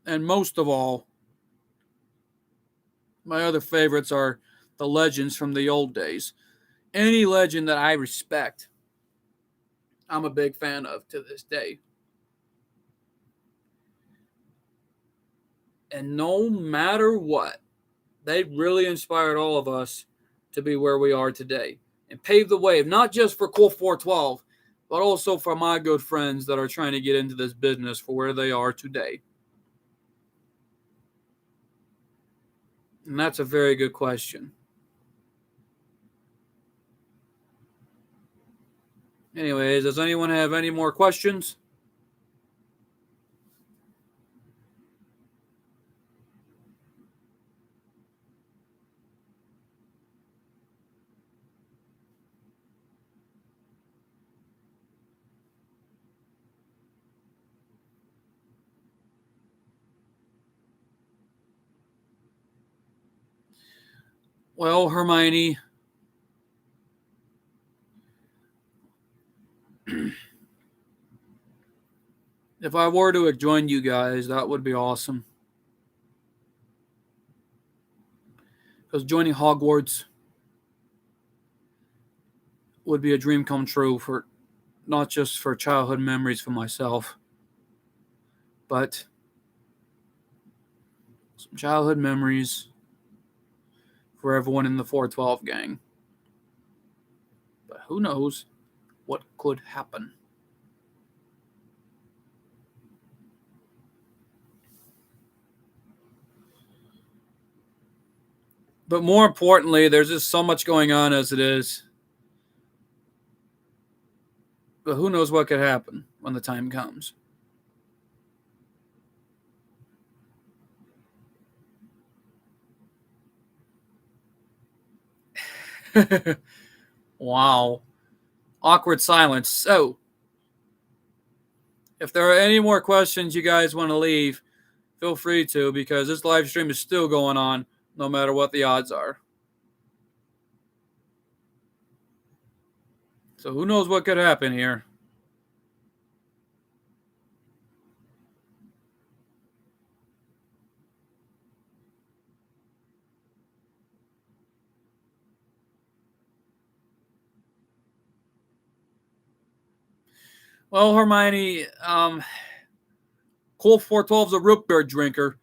and most of all, my other favorites are the legends from the old days. Any legend that I respect, I'm a big fan of to this day. And no matter what, they really inspired all of us to be where we are today and paved the way, not just for Cool 412, but also for my good friends that are trying to get into this business for where they are today. And that's a very good question. Anyways, does anyone have any more questions? Well, Hermione, if I were to join you guys, that would be awesome. Because joining Hogwarts would be a dream come true for not just for childhood memories for myself, but some childhood memories for everyone in the 412 gang. But who knows what could happen? But more importantly, there's just so much going on as it is. But who knows what could happen when the time comes? Wow. Awkward silence. So, if there are any more questions you guys want to leave, feel free to, because this live stream is still going on no matter what the odds are. So, who knows what could happen here? Well, Hermione, Colt 412 is a root beer drinker,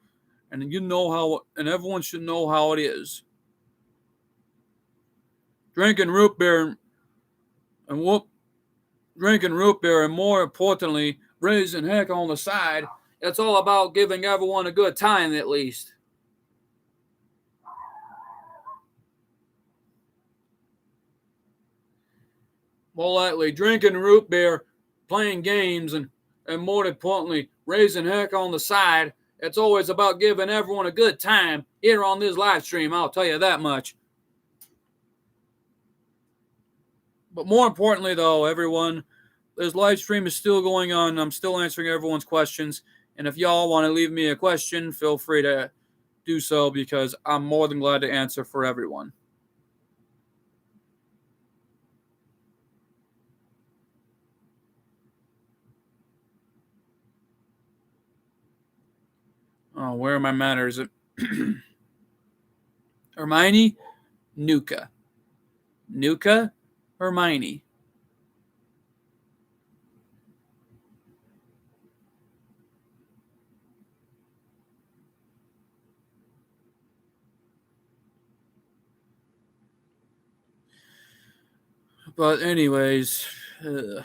and you know how, and everyone should know how it is. Drinking root beer and drinking root beer, and more importantly, raising heck on the side. It's all about giving everyone a good time, at least. More likely, drinking root beer, playing games, and more importantly, raising heck on the side. It's always about giving everyone a good time here on this live stream, I'll tell you that much. But more importantly, though, everyone, this live stream is still going on. I'm still answering everyone's questions. And if y'all want to leave me a question, feel free to do so, because I'm more than glad to answer for everyone. Oh, where are my manners? Hermione, Nuka. Nuka, Hermione. But anyways, at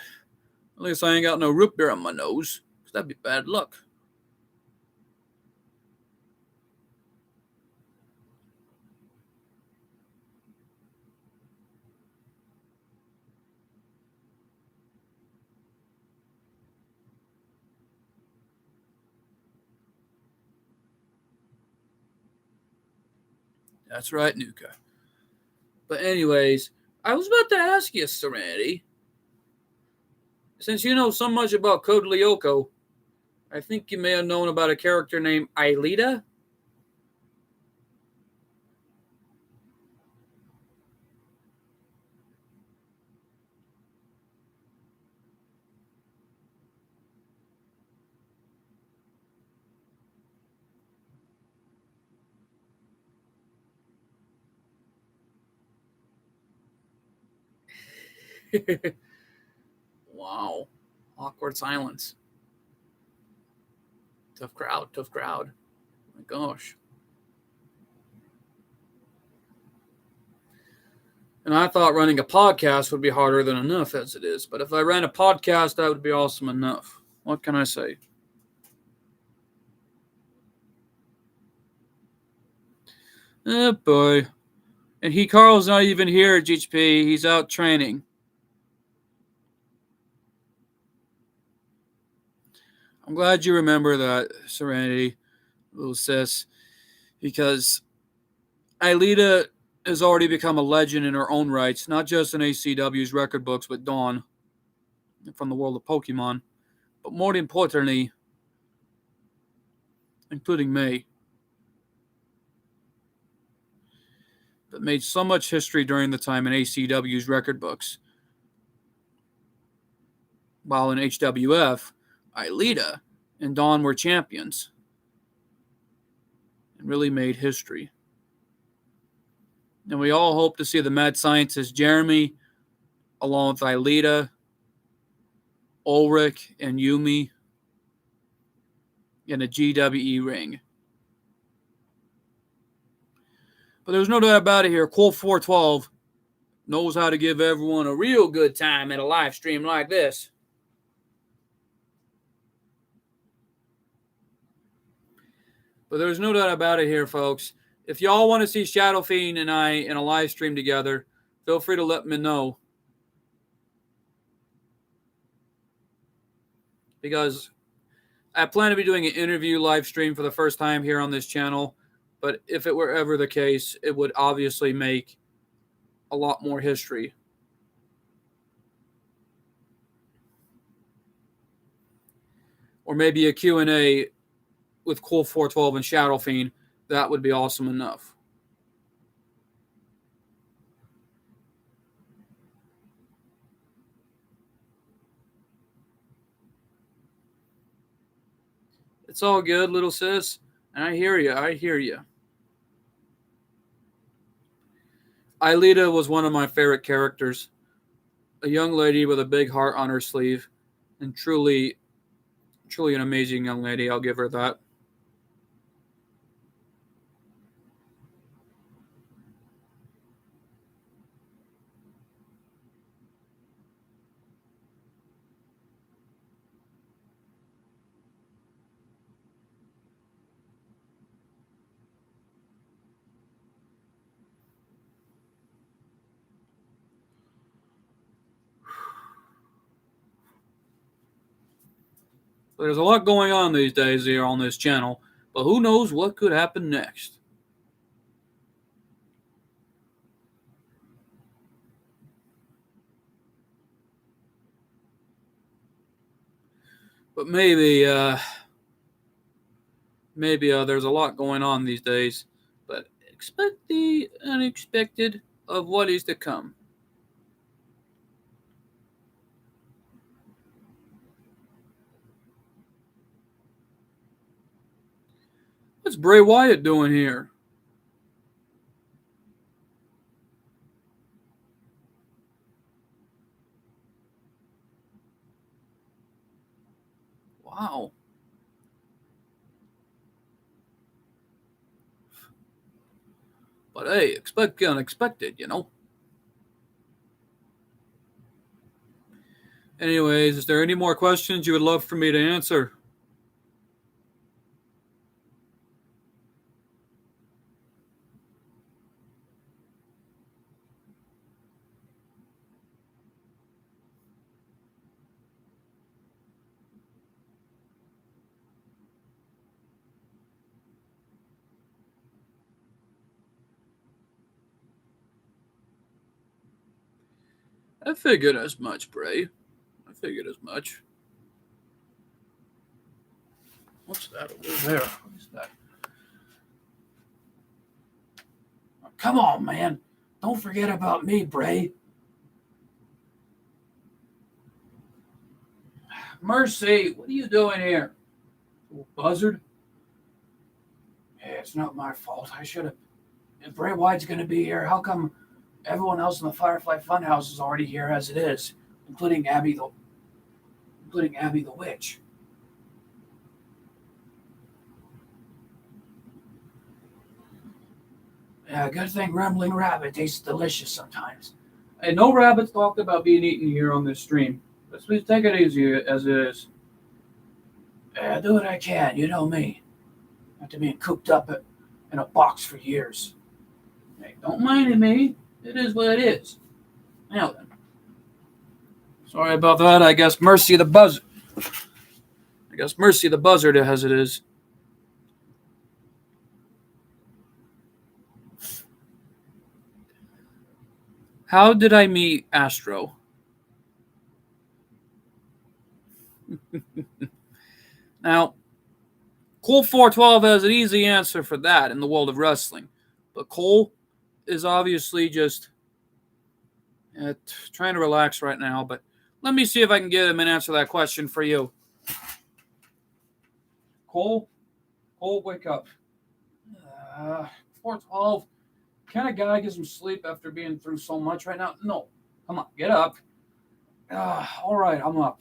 least I ain't got no root beer on my nose, 'cause that'd be bad luck. That's right, Nuka. But anyways, I was about to ask you, Serenity, since you know so much about Code Lyoko, I think you may have known about a character named Aelita. Wow. Awkward silence. Tough crowd, tough crowd. Oh my gosh. And I thought running a podcast would be harder than enough as it is. But if I ran a podcast, that would be awesome enough. What can I say? Oh boy. And Carl's not even here at GHP. He's out training. I'm glad you remember that, Serenity, little sis, because Aelita has already become a legend in her own rights, not just in ACW's record books with Dawn from the world of Pokemon, but more importantly, including May, that made so much history during the time in ACW's record books. While in HWF, Aelita and Dawn were champions and really made history. And we all hope to see the mad scientist Jeremy, along with Aelita, Ulrich, and Yumi in a GWE ring. But there's no doubt about it here. Colt 412 knows how to give everyone a real good time at a live stream like this. But there's no doubt about it here, folks. If y'all want to see Shadow Fiend and I in a live stream together, feel free to let me know. Because I plan to be doing an interview live stream for the first time here on this channel. But if it were ever the case, it would obviously make a lot more history. Or maybe a Q&A with Colt 412 and Shadow Fiend. That would be awesome enough. It's all good, little sis. And I hear you. I hear you. Aelita was one of my favorite characters. A young lady with a big heart on her sleeve. And truly an amazing young lady. I'll give her that. There's a lot going on these days here on this channel, but who knows what could happen next. But maybe there's a lot going on these days, but expect the unexpected of what is to come. What's Bray Wyatt doing here? Wow. But hey, expect the unexpected, you know? Anyways, is there any more questions you would love for me to answer? I figured as much, Bray. I figured as much. What's that over there? What is that? Come on, man. Don't forget about me, Bray. Mercy, what are you doing here? Little buzzard. Hey, it's not my fault. I should have. If Bray Wyatt's going to be here, how come Everyone else in the Firefly Funhouse is already here as it is, including including Abby the Witch. Yeah, good thing Rumbling Rabbit tastes delicious sometimes. And no rabbits talked about being eaten here on this stream. But please take it easy as it is. I do what I can, you know me. After being cooped up in a box for years. Hey, don't mind me. It is what it is. Now then. Sorry about that. I guess Mercy the Buzzard as it is. How did I meet Astro? Now, Cole 412 has an easy answer for that in the world of wrestling. But Cole is obviously just trying to relax right now. But let me see if I can get him and answer that question for you. Cole, wake up. 412. Can a guy get some sleep after being through so much right now? No. Come on, get up. All right, I'm up.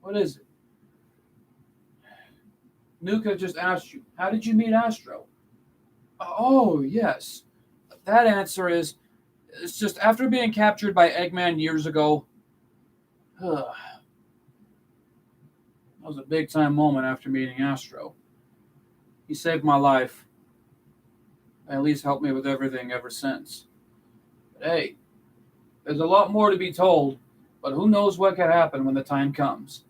What is it? Nuka just asked you, how did you meet Astro? Oh, yes. That answer is, it's just after being captured by Eggman years ago. That was a big time moment after meeting Astro. He saved my life. At least helped me with everything ever since. But hey, there's a lot more to be told, but who knows what could happen when the time comes.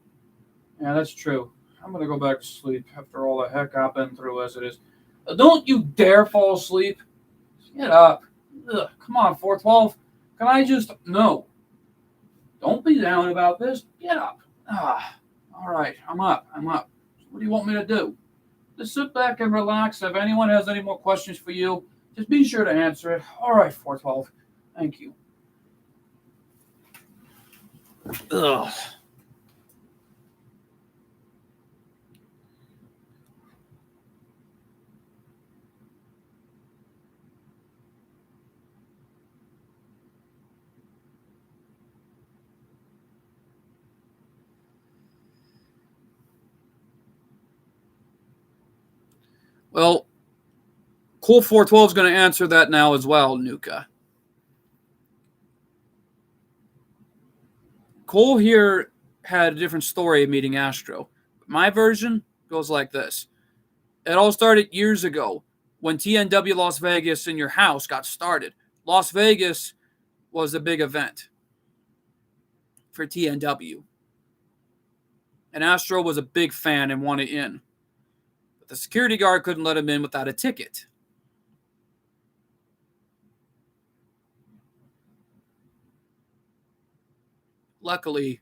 Yeah, that's true. I'm gonna go back to sleep after all the heck I've been through as it is. Don't you dare fall asleep. Get up. Come on, 412. Can I just... No. Don't be down about this. Get up. All right, I'm up. What do you want me to do? Just sit back and relax. If anyone has any more questions for you, just be sure to answer it. All right, 412. Thank you. Ugh. Well, Cool 412 is going to answer that now as well, Nuka. Cole here had a different story of meeting Astro. My version goes like this. It all started years ago when TNW Las Vegas in your house got started. Las Vegas was a big event for TNW. And Astro was a big fan and wanted in. But the security guard couldn't let him in without a ticket. Luckily,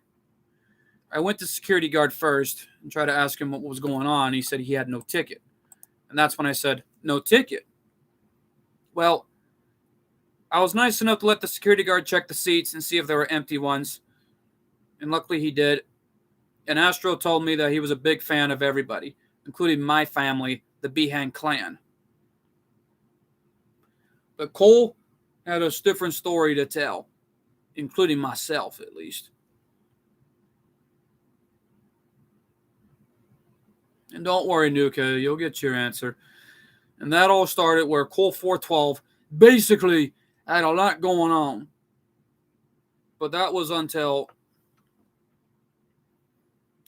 I went to the security guard first and tried to ask him what was going on. He said he had no ticket. And that's when I said, no ticket. Well, I was nice enough to let the security guard check the seats and see if there were empty ones. And luckily he did. And Astro told me that he was a big fan of everybody, including my family, the Behan clan. But Cole had a different story to tell, including myself at least. And don't worry, Nuka, you'll get your answer. And that all started where Cole 412 basically had a lot going on. But that was until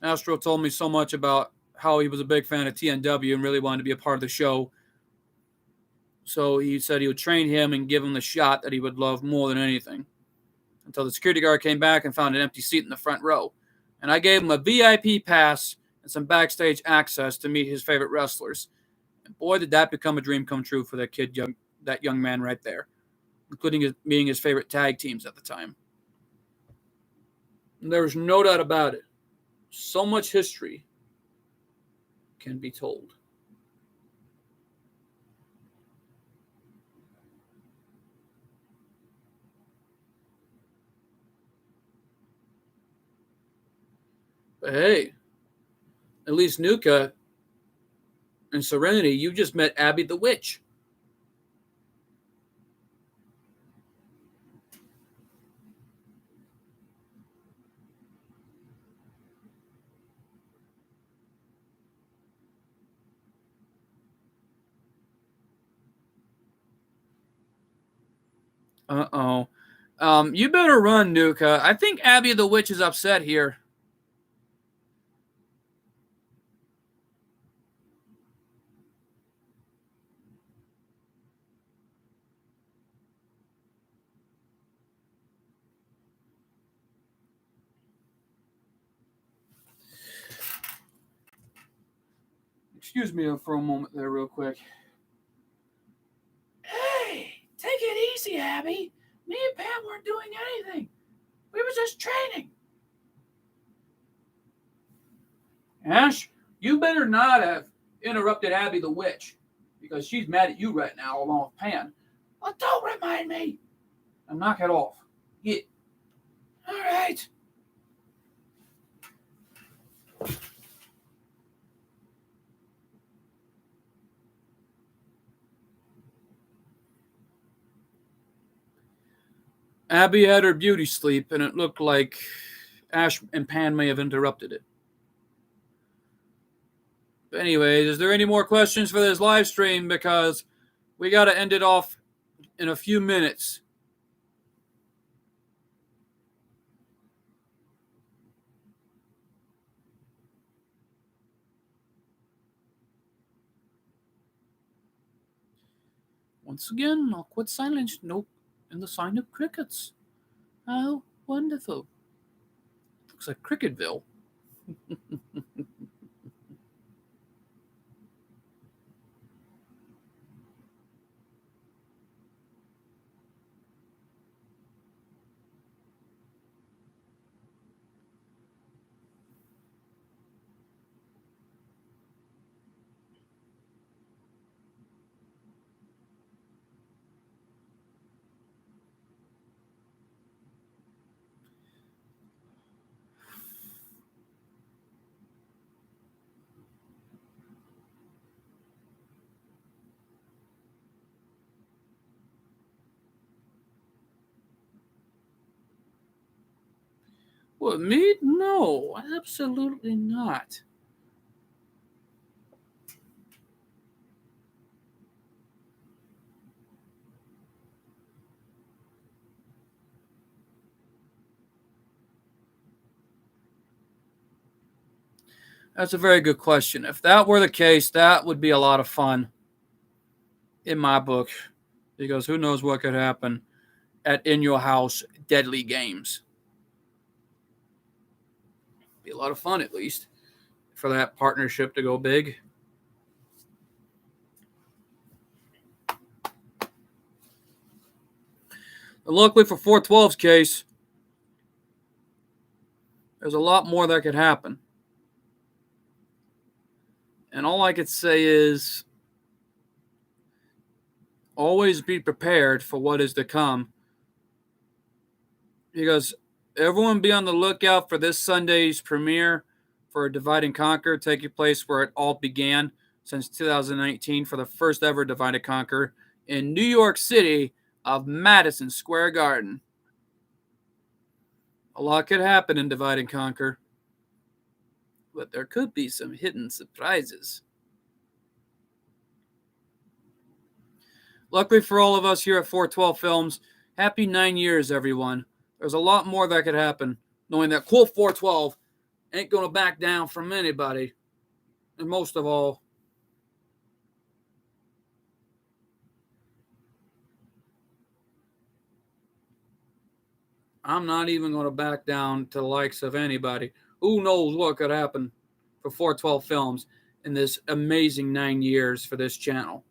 Astro told me so much about how he was a big fan of TNW and really wanted to be a part of the show. So he said he would train him and give him the shot that he would love more than anything. Until the security guard came back and found an empty seat in the front row. And I gave him a VIP pass and some backstage access to meet his favorite wrestlers. And boy, did that become a dream come true for that young man right there, including meeting his favorite tag teams at the time. And there was no doubt about it. So much history can be told. But hey, at least Nuka and Serenity, you just met Abby the Witch. Uh-oh. You better run, Nuka. I think Abby the Witch is upset here. Excuse me for a moment there, real quick. Hey, take it easy, Abby. Me and Pam weren't doing anything. We were just training. Ash, you better not have interrupted Abby the Witch, because she's mad at you right now along with Pam. Well, don't remind me. And knock it off. Yeah. All right. Abby had her beauty sleep, and it looked like Ash and Pan may have interrupted it. But anyways, is there any more questions for this live stream? Because we got to end it off in a few minutes. Once again, awkward silence. Nope. And the sign of crickets. How wonderful. Looks like Cricketville. What, me? No, absolutely not. That's a very good question. If that were the case, that would be a lot of fun in my book, because who knows what could happen at In Your House Deadly Games. Be a lot of fun, at least, for that partnership to go big. And luckily for 412's case, there's a lot more that could happen. And all I could say is always be prepared for what is to come. Because everyone be on the lookout for this Sunday's premiere for Divide and Conquer, taking place where it all began since 2019 for the first ever Divide and Conquer in New York City of Madison Square Garden. A lot could happen in Divide and Conquer, but there could be some hidden surprises. Luckily for all of us here at 412 Films, happy 9 years, everyone. There's a lot more that could happen, knowing that Cool 412 ain't going to back down from anybody. And most of all, I'm not even going to back down to the likes of anybody. Who knows what could happen for 412 Films in this amazing 9 years for this channel.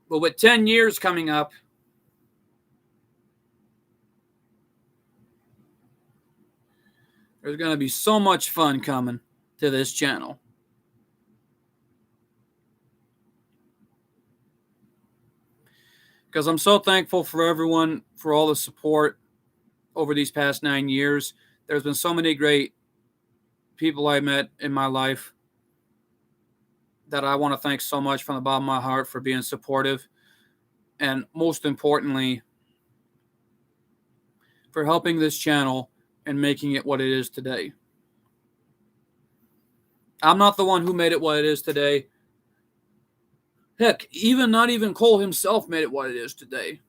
But with 10 years coming up, there's going to be so much fun coming to this channel. Because I'm so thankful for everyone, for all the support over these past 9 years. There's been so many great people I met in my life that I want to thank so much from the bottom of my heart for being supportive. And most importantly, for helping this channel and making it what it is today. I'm not the one who made it what it is today. Heck, not even Cole himself made it what it is today.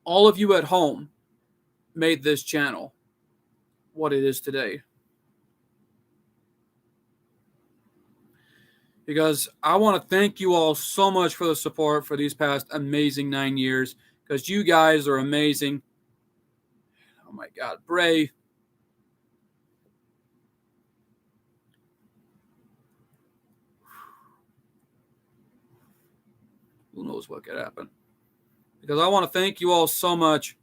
All of you at home made this channel what it is today. Because I want to thank you all so much for the support for these past amazing 9 years. Because you guys are amazing. Oh my God, Bray. Who knows what could happen? Because I want to thank you all so much.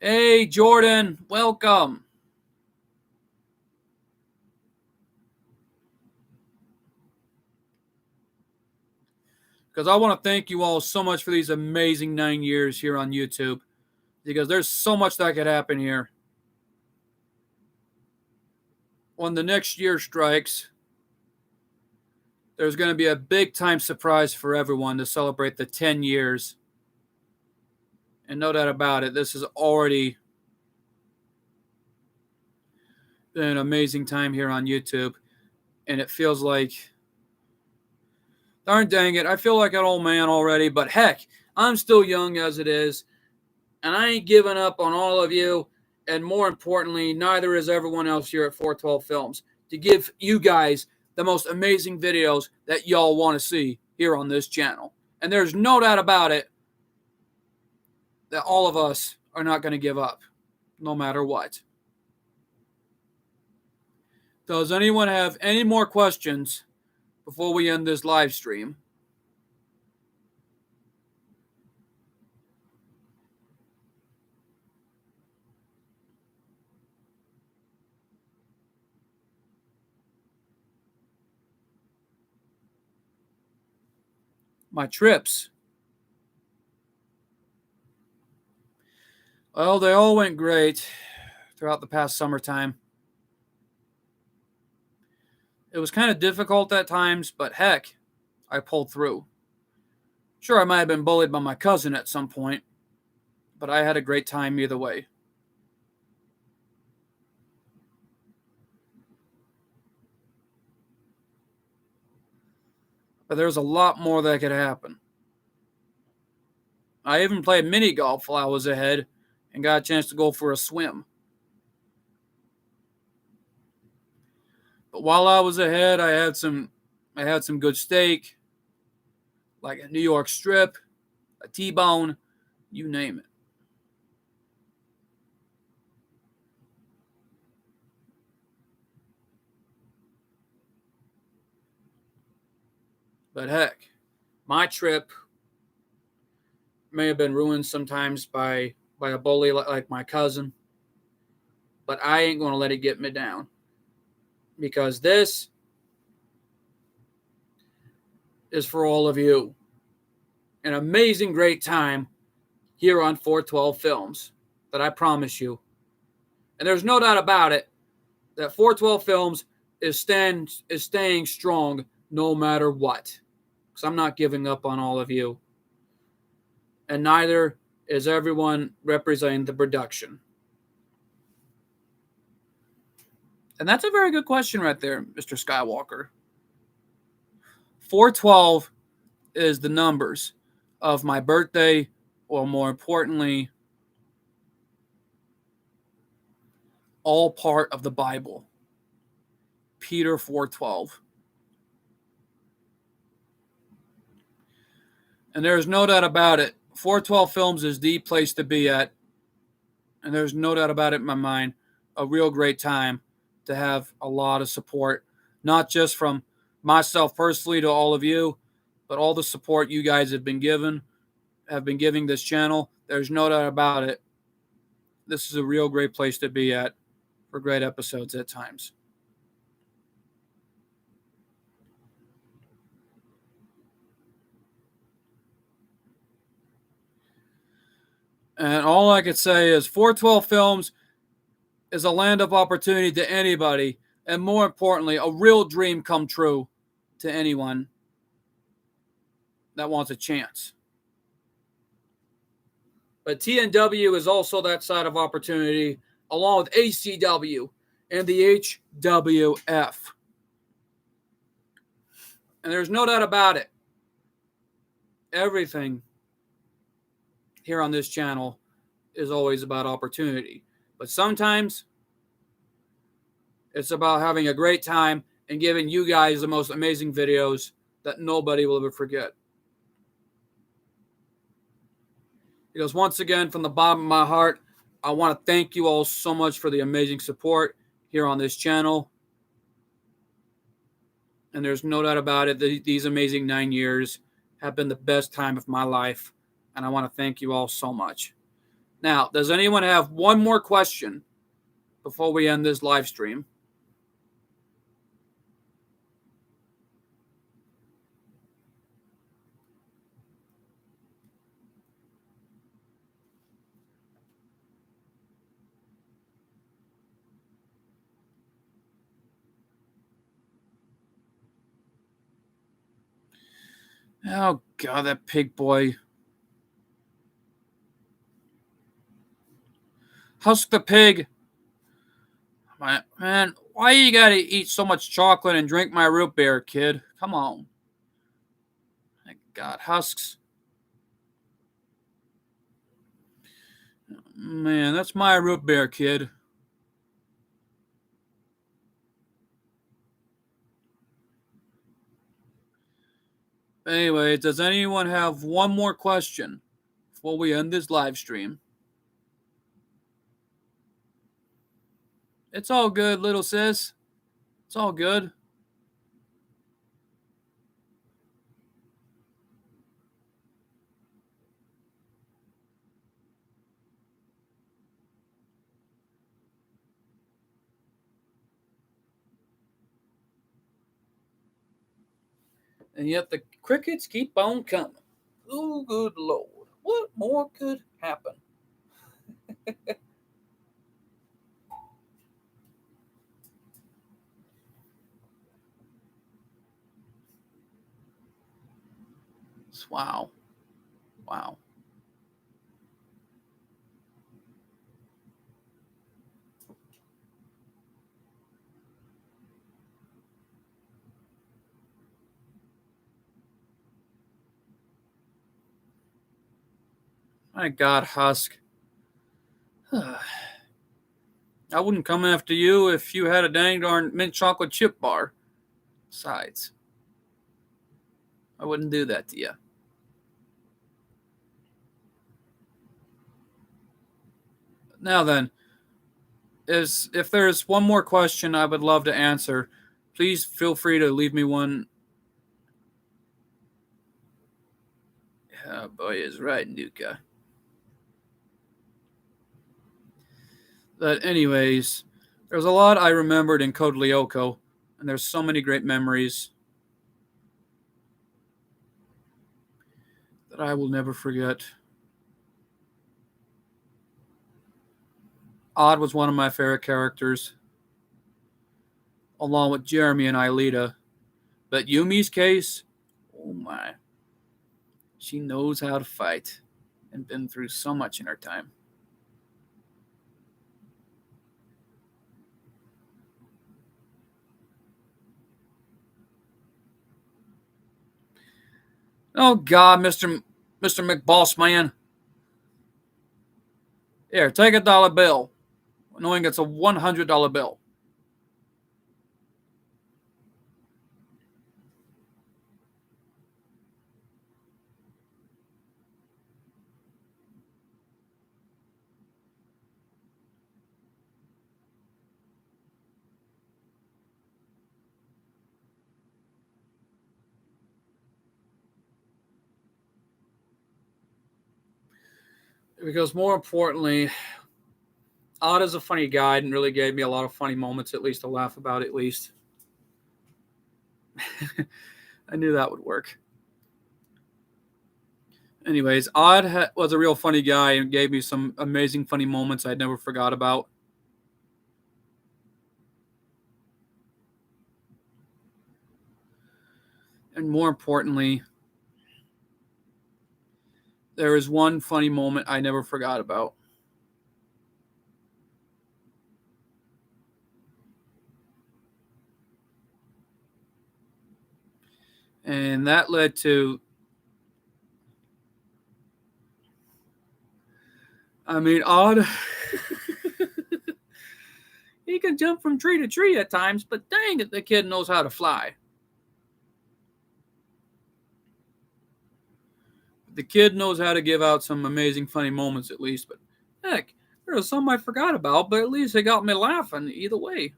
Hey, Jordan, welcome. Because I want to thank you all so much for these amazing 9 years here on YouTube. Because there's so much that could happen here. When the next year strikes, there's going to be a big time surprise for everyone to celebrate the 10 years. And no doubt about it, this has already been an amazing time here on YouTube. And it feels like, darn dang it, I feel like an old man already. But heck, I'm still young as it is. And I ain't giving up on all of you. And more importantly, neither is everyone else here at 412 Films to give you guys the most amazing videos that y'all want to see here on this channel. And there's no doubt about it that all of us are not going to give up, no matter what. Does anyone have any more questions before we end this live stream? My trips. Well, they all went great throughout the past summertime. It was kind of difficult at times, but heck, I pulled through. Sure, I might have been bullied by my cousin at some point, but I had a great time either way. But there's a lot more that could happen. I even played mini golf while I was ahead and got a chance to go for a swim. But while I was ahead, I had some good steak, like a New York strip, a T-bone, you name it. But heck, my trip may have been ruined sometimes by a bully like my cousin, but I ain't going to let it get me down. Because this is for all of you. An amazing, great time here on 412 Films that I promise you. And there's no doubt about it that 412 Films is staying strong no matter what. Because I'm not giving up on all of you. And neither is everyone representing the production. And that's a very good question right there, Mr. Skywalker. 412 is the numbers of my birthday, or more importantly, all part of the Bible. Peter 4:12. And there's no doubt about it. 412 Films is the place to be at. And there's no doubt about it in my mind. A real great time to have a lot of support, not just from myself personally to all of you, but all the support you guys have been giving this channel. There's no doubt about it. This is a real great place to be at for great episodes at times. And all I could say is 412 Films is a land of opportunity to anybody, and more importantly, a real dream come true to anyone that wants a chance. But TNW is also that side of opportunity, along with ACW and the HWF. And there's no doubt about it. everything here on this channel is always about opportunity. But sometimes it's about having a great time and giving you guys the most amazing videos that nobody will ever forget. Because once again, from the bottom of my heart, I want to thank you all so much for the amazing support here on this channel. And there's no doubt about it, these amazing 9 years have been the best time of my life. And I want to thank you all so much. Now, does anyone have one more question before we end this live stream? Oh, God, that pig boy. Husk the pig. Man, why you gotta eat so much chocolate and drink my root beer, kid? Come on. My God, Husks. Man, that's my root beer, kid. Anyway, does anyone have one more question before we end this live stream? It's all good, little sis. It's all good. And yet the crickets keep on coming. Oh, good Lord. What more could happen? Wow. Wow. My God, Husk. I wouldn't come after you if you had a dang darn mint chocolate chip bar. Besides, I wouldn't do that to you. Now then, if there's one more question I would love to answer, please feel free to leave me one. Oh boy, is right, Nuka. But anyways, there's a lot I remembered in Code Lyoko, and there's so many great memories that I will never forget. Odd was one of my favorite characters, along with Jeremy and Aelita. But Yumi's case, oh my. She knows how to fight and been through so much in her time. Oh God, Mr. McBossman. Here, take $1 bill, knowing it's a $100 bill. Because more importantly, Odd is a funny guy and really gave me a lot of funny moments, at least to laugh about, at least. I knew that would work. Anyways, Odd was a real funny guy and gave me some amazing funny moments I never forgot about. And more importantly, there is one funny moment I never forgot about. And that led to I mean, odd. He can jump from tree to tree at times, but dang it, the kid knows how to fly. The kid knows how to give out some amazing, funny moments at least. But heck, there was some I forgot about, but at least it got me laughing either way.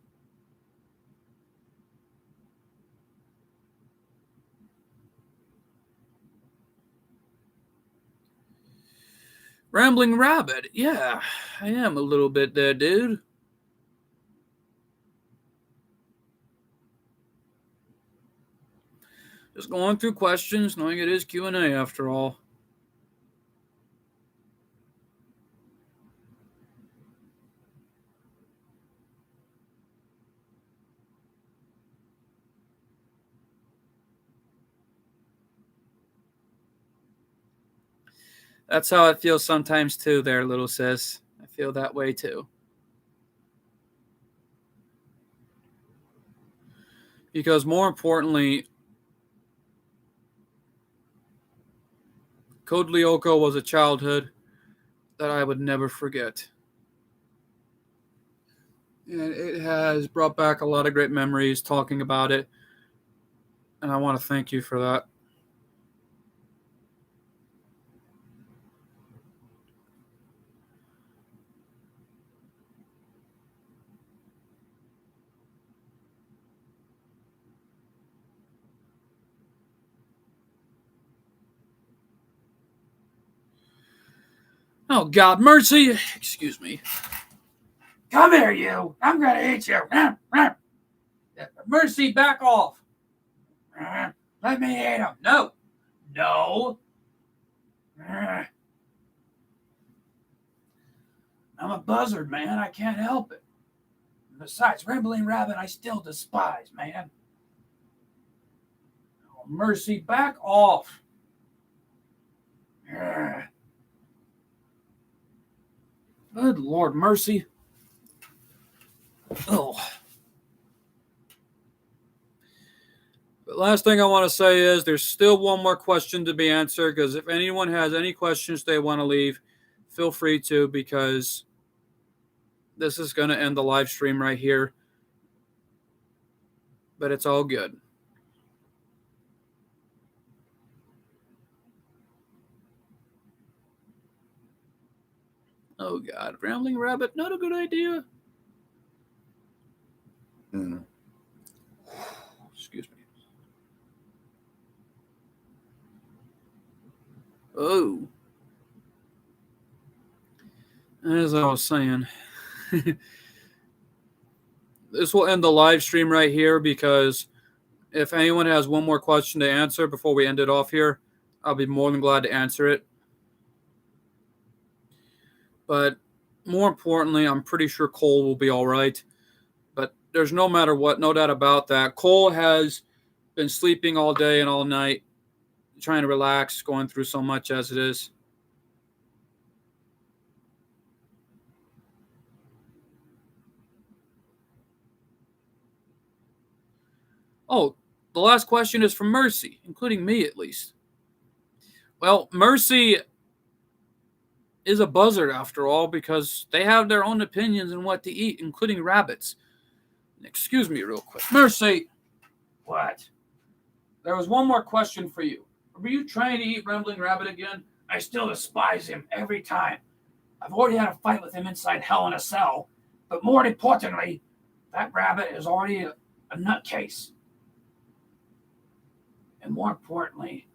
Rambling Rabbit. Yeah, I am a little bit there, dude. Just going through questions, knowing it is Q&A after all. That's how it feels sometimes too, there, little sis. I feel that way too. Because more importantly, Code Lyoko was a childhood that I would never forget. And it has brought back a lot of great memories talking about it. And I want to thank you for that. Oh, God, mercy. Excuse me. Come here, you. I'm going to eat you. Mercy, back off. Let me eat him. No. No. I'm a buzzard, man. I can't help it. Besides, Rambling Rabbit, I still despise, man. Oh, mercy, back off. Good Lord, mercy. Oh. But last thing I want to say is there's still one more question to be answered, because if anyone has any questions they want to leave, feel free to, because this is going to end the live stream right here. But it's all good. Oh, God. Rambling Rabbit, not a good idea. Excuse me. Oh. As I was saying, this will end the live stream right here, because if anyone has one more question to answer before we end it off here, I'll be more than glad to answer it. But more importantly, I'm pretty sure Cole will be all right. But there's no matter what, no doubt about that. Cole has been sleeping all day and all night, trying to relax, going through so much as it is. Oh, the last question is from Mercy, including me at least. Well, Mercy is a buzzard after all, because they have their own opinions on what to eat, including rabbits. Excuse me real quick. Mercy! What? There was one more question for you. Were you trying to eat Rambling Rabbit again? I still despise him every time. I've already had a fight with him inside Hell in a Cell, but more importantly, that rabbit is already a nutcase. And more importantly,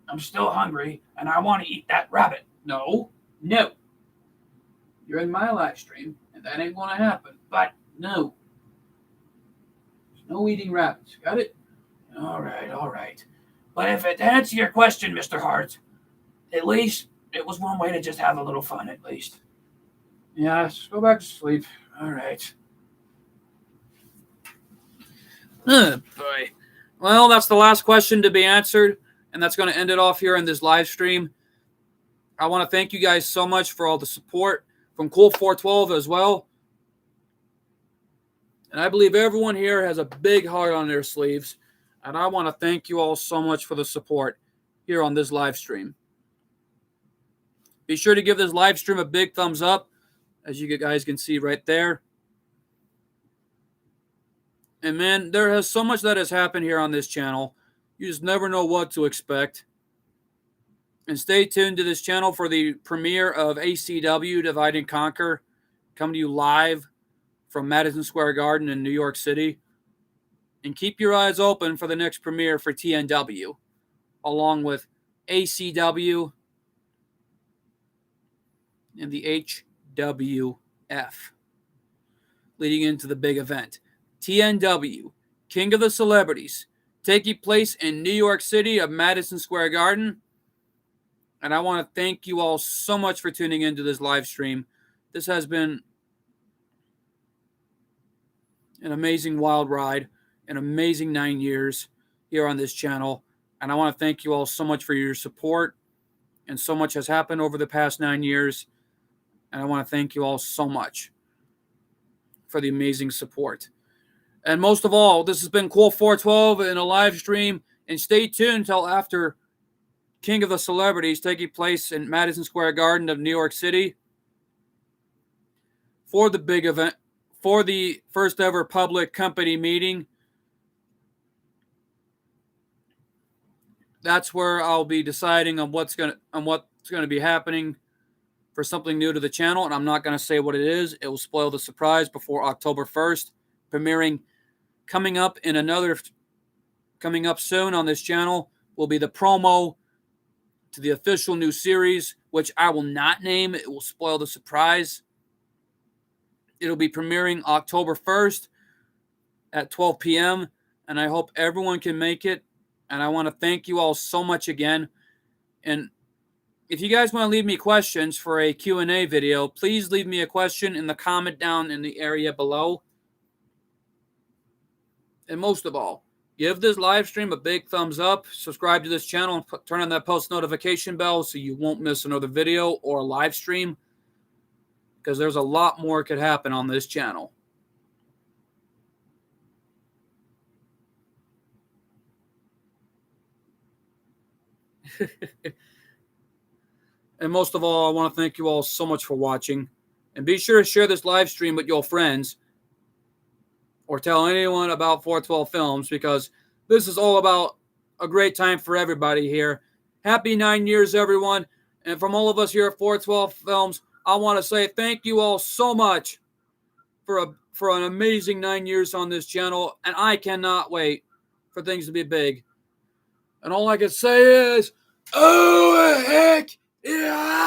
I'm still hungry, and I want to eat that rabbit. No. No. You're in my live stream, and that ain't going to happen. But no. There's no eating rabbits. Got it? All right, all right. But if it to answer your question, Mr. Hart, at least it was one way to just have a little fun, at least. Yeah, just go back to sleep. All right. Oh, boy. Well, that's the last question to be answered, and that's going to end it off here in this live stream. I want to thank you guys so much for all the support from Cool412 as well. And I believe everyone here has a big heart on their sleeves, and I want to thank you all so much for the support here on this live stream. Be sure to give this live stream a big thumbs up, as you guys can see right there. And man, there has so much that has happened here on this channel. You just never know what to expect. And stay tuned to this channel for the premiere of ACW Divide and Conquer, coming to you live from Madison Square Garden in New York City. And keep your eyes open for the next premiere for TNW, along with ACW and the HWF, leading into the big event. TNW, King of the Celebrities, taking place in New York City of Madison Square Garden. And I want to thank you all so much for tuning into this live stream. This has been an amazing wild ride, an amazing 9 years here on this channel. And I want to thank you all so much for your support. And so much has happened over the past 9 years. And I want to thank you all so much for the amazing support. And most of all, this has been Cool 412 in a live stream. And stay tuned until after King of the Celebrities taking place in Madison Square Garden of New York City for the big event, for the first ever public company meeting. That's where I'll be deciding on what's going to be happening for something new to the channel, and I'm not going to say what it is. It will spoil the surprise before October 1st, premiering. Coming up soon on this channel will be the promo to the official new series, which I will not name. It will spoil the surprise. It'll be premiering October 1st at 12 p.m., and I hope everyone can make it. And I want to thank you all so much again. And if you guys want to leave me questions for a Q&A video, please leave me a question in the comment down in the area below. And most of all, give this live stream a big thumbs up, subscribe to this channel, and turn on that post notification bell so you won't miss another video or a live stream, because there's a lot more could happen on this channel. And most of all, I want to thank you all so much for watching. And be sure to share this live stream with your friends, or tell anyone about 412 Films, because this is all about a great time for everybody here. Happy 9 years, everyone. And from all of us here at 412 Films, I want to say thank you all so much for an amazing 9 years on this channel. And I cannot wait for things to be big. And all I can say is, oh, heck yeah!